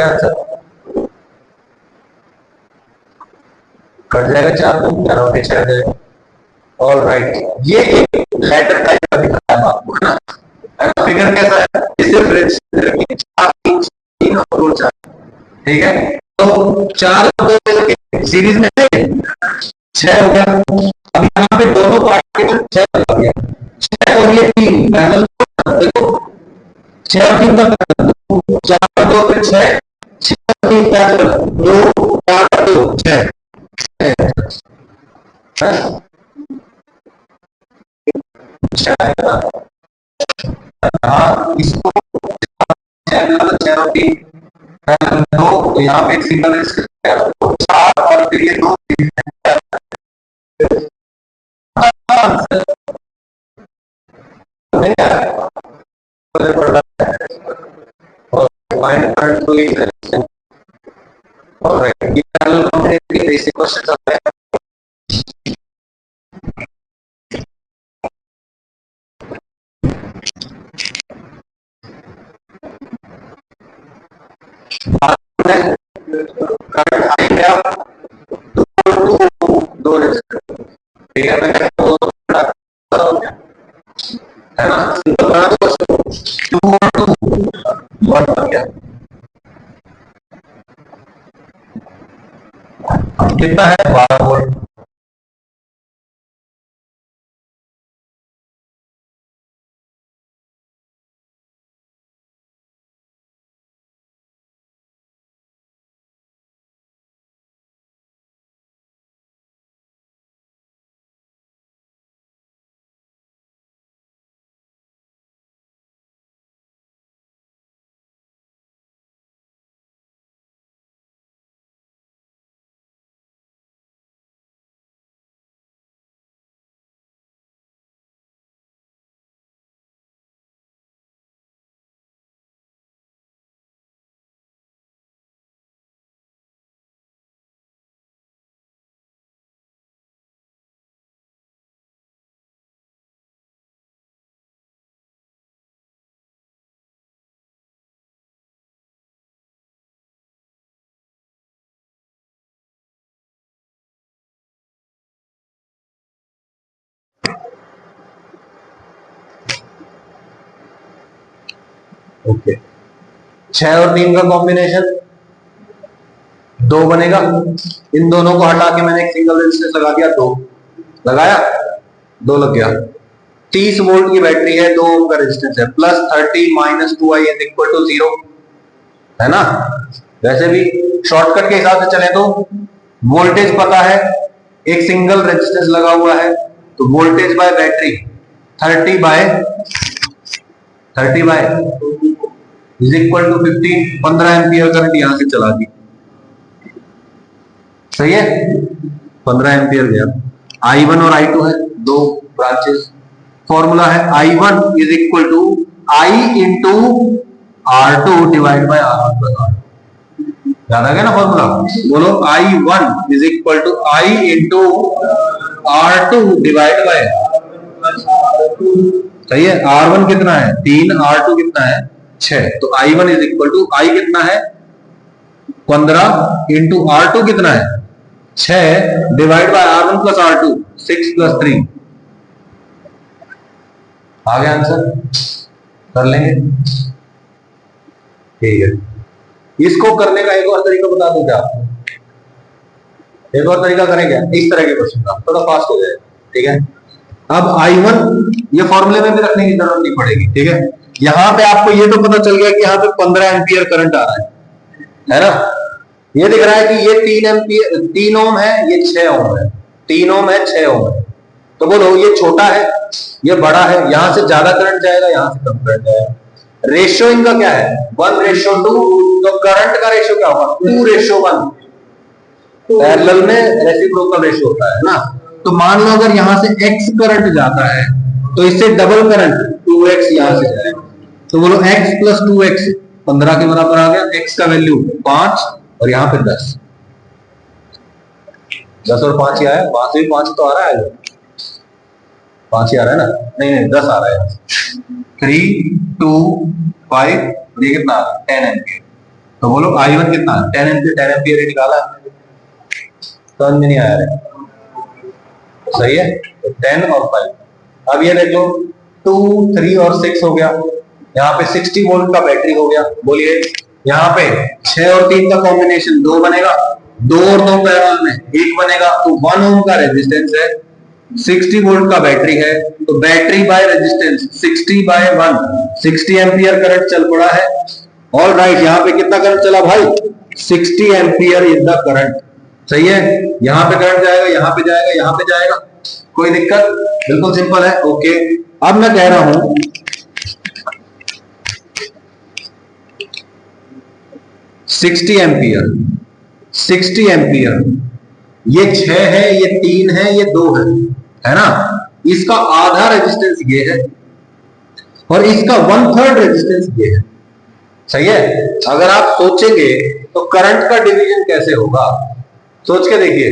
आंसर कट जाएगा 4 तो 11 के 6 जाएगा। ऑलराइट ये एक लेटर टाइप का दिख रहा है आपको ना फिगर कैसा है इससे 3 और 2 4 ठीक है तो 4 और 2 सीरीज में 6 हो गया। अब यहाँ पे दोनों पार्टिकल 6 हो गया 6 और ये 3 पैरेलल देखो 6 और 3 का पैरेलल 4 और 2 फिर 6 6 और 3 पैरेलल 2 4 और 2 6 है? हाँ, इसको 2 यहाँ पे एक सिंगल तो 4 और फिर ये 2 क्वेश्चन आते हैं। करंट आई गया दो है ना, कितना है 12 वोल्ट। ओके, 6 और 3 का कॉम्बिनेशन 2 बनेगा। इन दोनों को हटा के मैंने एक सिंगल रेजिस्टेंस लगा दिया, 2 लगाया, 2 लग गया। 30 वोल्ट की बैटरी है, 2 ओम का रेजिस्टेंस है, plus 30 minus 2i is equal to 0, है ना। वैसे भी शॉर्टकट के हिसाब से चले तो वोल्टेज पता है, एक सिंगल रेजिस्टेंस लगा हुआ है, तो voltage by battery 30 by is equal to 15 ampere current यहां से चला दी, सही है। 15 एम्पियर गया। I1 और I2 है, 2 ब्रांचेस। फॉर्मूला है I1 is equal to I into R2 divide by R1 plus R2। याद आ गया ना फॉर्मूला? बोलो I1 is equal to I into R2 divide by, सही है। R1 कितना है 3, R2 कितना है 6, तो I1 is equal to I कितना है 15 इंटू R2 कितना है 6 divide by R1 plus R2 6 plus 3। आ गया आंसर, कर लेंगे, ठीक है। इसको करने का एक और तरीका बता दूं क्या आपको? एक और तरीका करेंगे इस तरह के क्वेश्चन का, थोड़ा फास्ट हो जाएगा, ठीक है। अब I1 ये फॉर्मूले में भी रखने की जरूरत नहीं पड़ेगी, ठीक है। यहां पे आपको ये तो पता चल गया कि यहाँ पे 15 एम्पियर करंट आ रहा है ना। ये दिख रहा है कि ये 3 एम्पियर 3 ओम है, ये 6 ओम है, 3 ओम है 6 ओम है। तो बोलो ये छोटा है, ये बड़ा है, यहां से ज्यादा करंट जाएगा, यहां से कम करंट जाएगा। रेशियो इनका क्या है 1:2, तो करंट का रेशियो क्या होगा 2:1। पैरेलल में रेसिप्रोकल रेशियो होता है ना। तो मान लो अगर यहां से x करंट जाता है तो इससे डबल करंट 2x यहां से जाएगा, तो बोलो x प्लस 2x 15 के बराबर आ गया। x का वैल्यू 5 और यहाँ पे 10, 10 और 5 ही आया, वहां से भी 5 तो आ रहा है, 5 ही आ रहा है ना, नहीं 10 आ रहा है। 3, 2, 5 ये कितना 10 एम्पियर। तो बोलो I1 कितना 10 एम्पियर ही निकाला, समझ में नहीं आया है, सही है। तो 10 और 5। अब ये देख लो 2, 3 और 6 हो गया, यहाँ पे 60 वोल्ट का बैटरी हो गया। बोलिए यहाँ पे 6 और 3 का कॉम्बिनेशन 2 बनेगा, 2 और 2 पैरेलल में 1 बनेगा, तो 1 ओम का रेजिस्टेंस है, 60 वोल्ट का बैटरी है, तो battery by resistance 60 by 1, 60 ampere current चल पड़ा है। ऑल राइट, यहाँ पे कितना करंट चला भाई 60 एम्पियर इज द करंट। सही है, यहां पे करंट जाएगा, यहां पे जाएगा, यहां पे जाएगा, कोई दिक्कत? बिल्कुल सिंपल है। ओके, अब मैं कह रहा हूं 60 एम्पियर, 60 एम्पियर, ये 6 है, ये 3 है, ये 2 है ना? इसका आधा रेजिस्टेंस ये है और इसका 1/3 रेजिस्टेंस ये है। सही है, अगर आप सोचेंगे तो करंट का डिवीजन कैसे होगा, सोच के देखिए।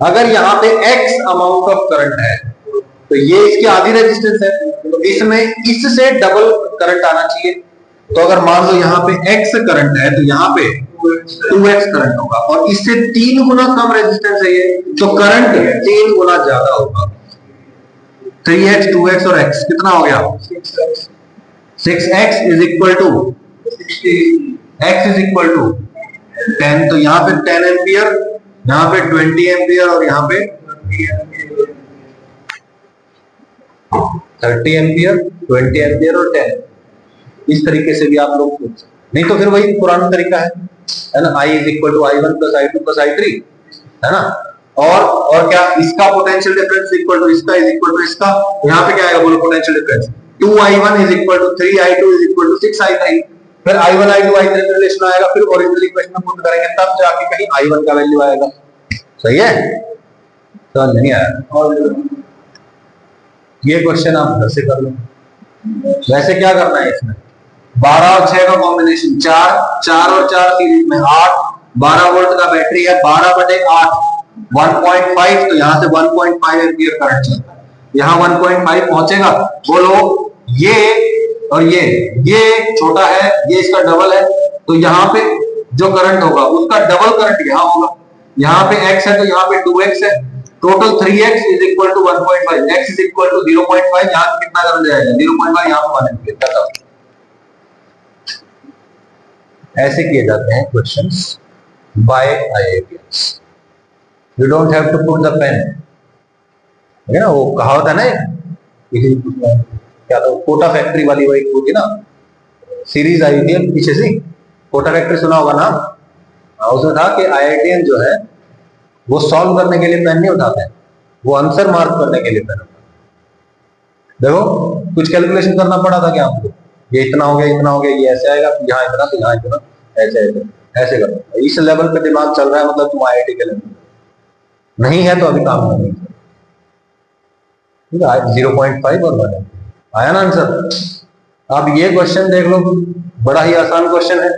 अगर यहां पे x अमाउंट ऑफ करंट है तो ये इसकी आधी रेजिस्टेंस है, तो इसमें इससे डबल करंट आना चाहिए। तो अगर मान लो यहां पे x करंट है तो यहां पे 2x करंट होगा और इससे 3 गुना कम रेजिस्टेंस है ये, तो करंट 3 गुना ज्यादा होगा। 3x 2x और x कितना हो गया? 6x is equal to x is equal to 10। तो यहां पे 10 एम्पियर, यहां पे 20 एम्पियर और यहां पे 30 एम्पियर, 20 एम्पियर और 10। इस तरीके से भी आप लोग सोच सकते, नहीं तो फिर वही पुराना तरीका है ना, I is equal to I1 plus I2 plus I3, है ना? और क्या, इसका पोटेंशियल डिफरेंस इक्वल टू इसका इज इक्वल टू इसका, यहाँ पे क्या आएगा बोलो potential difference? 2I1 is equal to 3I2 is equal to 6I3। फिर I1 I2 I3 का रिलेशन आएगा, फिर ओरिजिनल इक्वेशन में पुट करेंगे तब जाके कहीं I1 का वैल्यू आएगा। सही है, समझ नहीं आया? ये क्वेश्चन आप घर से कर लो। वैसे क्या करना है इसमें, 12 और 6 का कॉम्बिनेशन, 4 और 4 सीरीज में 8, 12 वोल्ट का बैटरी है, 12/8 1.5, तो यहां से 1.5 एम्पियर करंट चलता है, यहां 1.5 पहुंचेगा। बोलो ये और ये छोटा है, ये इसका डबल है, तो यहां पे जो करंट होगा उसका डबल करंट यहां होगा। यहां पे x है तो यहां पे 2x है, total 3x is equal to 1.5, x is equal to 0.5, यहां कितना करंट जाएगा 0.5, यहां पे 1 एम्पियर का। ऐसे किए जाते हैं questions by IITians। You don't have to put the pen, है ना? वो कहावत है ना, क्या था, कोटा फैक्ट्री वाली, वो एक होगी ना सीरीज आई थी पीछे से, कोटा फैक्ट्री सुना होगा ना? उसमें था कि IITian जो है वो सॉल्व करने के लिए पेन नहीं उठाते, वो आंसर मार्क करने के लिए पेन उठाते। देखो कुछ कैलकुलेशन करना पड़ा था क्या आपको, ये इतना हो गया, इतना हो गया, ये ऐसे आएगा, यहाँ इतना, तो यहाँ इतना, ऐसे ऐसे करना। इस लेवल पे दिमाग चल रहा है, मतलब तुम IIT के लेवल नहीं है तो अभी काम कर रही है। 0.5 और 1 आया ना आंसर? अब ये क्वेश्चन देख लो, बड़ा ही आसान क्वेश्चन है।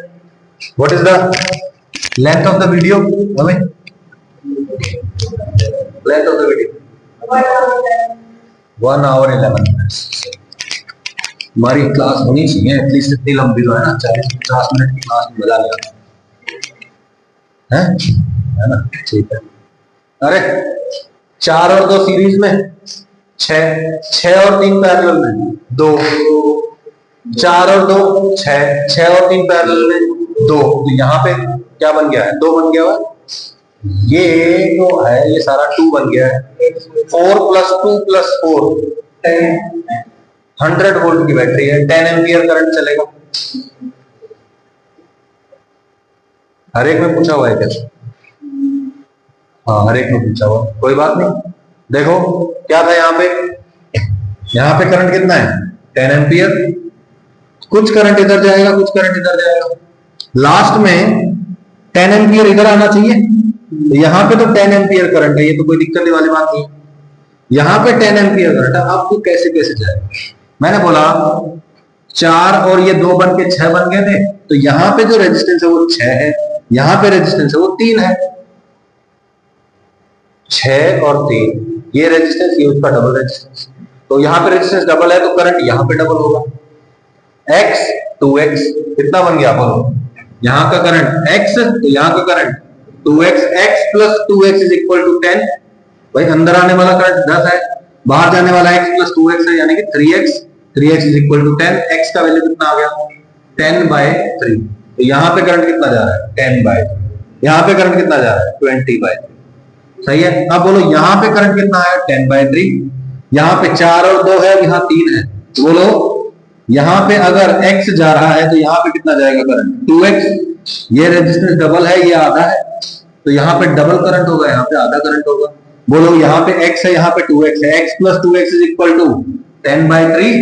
What is the length of the video? हमें length of the video 1 hour 11 minutes। हमारी क्लास होनी चाहिए एटलीस्ट इतनी लंबी, तो है ना, 40-50 मिनट की क्लास में मजा नहीं है ना? ठीक है। अरे 4 और 2 सीरीज में, 6 और 3 पैरेलल में 2, 4 और 2 6 और 3 पैरेलल में 2, तो यहाँ पे क्या बन गया है? 2 बन गया है। ये जो है ये सारा 2 बन गया है। 4 + 2 + 4 100 वोल्ट की बैटरी है, 10 एम्पियर करंट चलेगा। हर एक में पूछा हुआ है क्या? हाँ, हर एक में पूछा हुआ, कोई बात नहीं। देखो क्या था यहाँ पे करंट कितना है? 10 एम्पियर। कुछ करंट इधर जाएगा, कुछ करंट इधर जाएगा, लास्ट में 10 एम्पियर इधर आना चाहिए। तो यहाँ पे तो 10 एम्पियर करंट है, ये तो कोई दिक्कत वाली बात नहीं। यहाँ पे 10 एम्पियर करंट है, आपको कैसे कैसे जाएगा? मैंने बोला 4 और ये 2 बन के 6 बन गए थे, तो यहाँ पे जो रेजिस्टेंस है वो 6 है, यहाँ पे रेजिस्टेंस है वो 3 है। 6 और 3, ये रेजिस्टेंस, ये उसका डबल रेजिस्टेंस, तो यहाँ पे रेजिस्टेंस डबल है तो करंट यहाँ पे डबल होगा। x 2x कितना बन गया बोलो? यहाँ का करंट x, तो यहाँ का current 2x, x + 2x is equal to 10। भाई अंदर आने वाला करंट 10 है, बाहर जाने वाला x + 2x है, यानी कि 3x is equal to 10। x का वैल्यू कितना आ गया? 10/3। तो यहाँ पे करंट कितना जा रहा है? 10/3। यहाँ पे करंट कितना जा रहा है? 20/3। सही है। अब बोलो यहाँ पे करंट कितना है? 10/3। यहाँ पे 4 और 2 है, यहाँ 3 है, तो बोलो यहाँ पे अगर x जा रहा है तो यहाँ पे कितना जाएगा करंट? 2x। ये रेजिस्टेंस डबल है, ये आधा है, तो यहाँ पे डबल करंट होगा, यहाँ पे आधा करंट होगा। बोलो यहाँ पे x है, यहाँ पे 2x है, x plus 2x is equal to 10/3।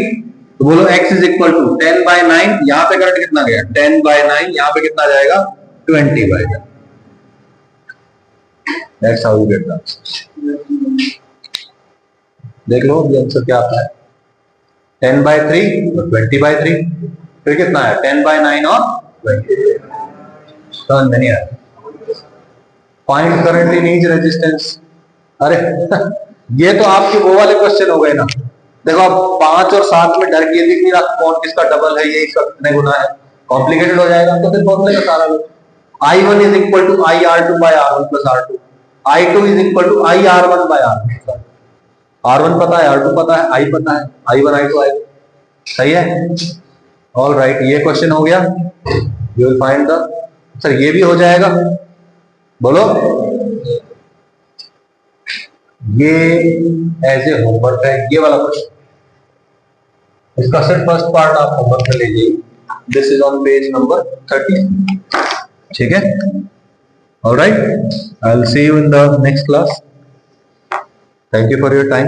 तो बोलो x इज इक्वल टू 10/9। यहाँ पे करंट कितना गया? 10/9। यहाँ पे कितना जाएगा? 20/9। That's how you get the answer. देख लो ये आंसर क्या आता है, 10/3 और 20/3। फिर कितना है? 10/9 और 20। समझ में नहीं आया? Find currently needs resistance. अरे ये तो आपके वो वाले क्वेश्चन हो गए ना। देखो अब 5 और 7 में डर के दिख नहीं रहा कौन किसका डबल है, ये इसका कितने गुना है, कॉम्प्लिकेटेड हो जाएगा। तो फिर फॉर्मूले का सारा लो। I1 is equal to IR2/R1 plus R2। I2 is equal to IR1/R2। R1 पता है, R2 पता है, I पता है, I1 I2 I2। सही है? ऑल राइट, ये क्वेश्चन हो गया। You will find the sir, ये भी हो जाएगा। बोलो ये एज ए होमवर्क है ये वाला क्वेश्चन। इसका सिर्फ फर्स्ट पार्ट आप होमवर्क में ले जाइए। This is on page number 30। ठीक है? Alright, I will see you in the next class. Thank you for your time.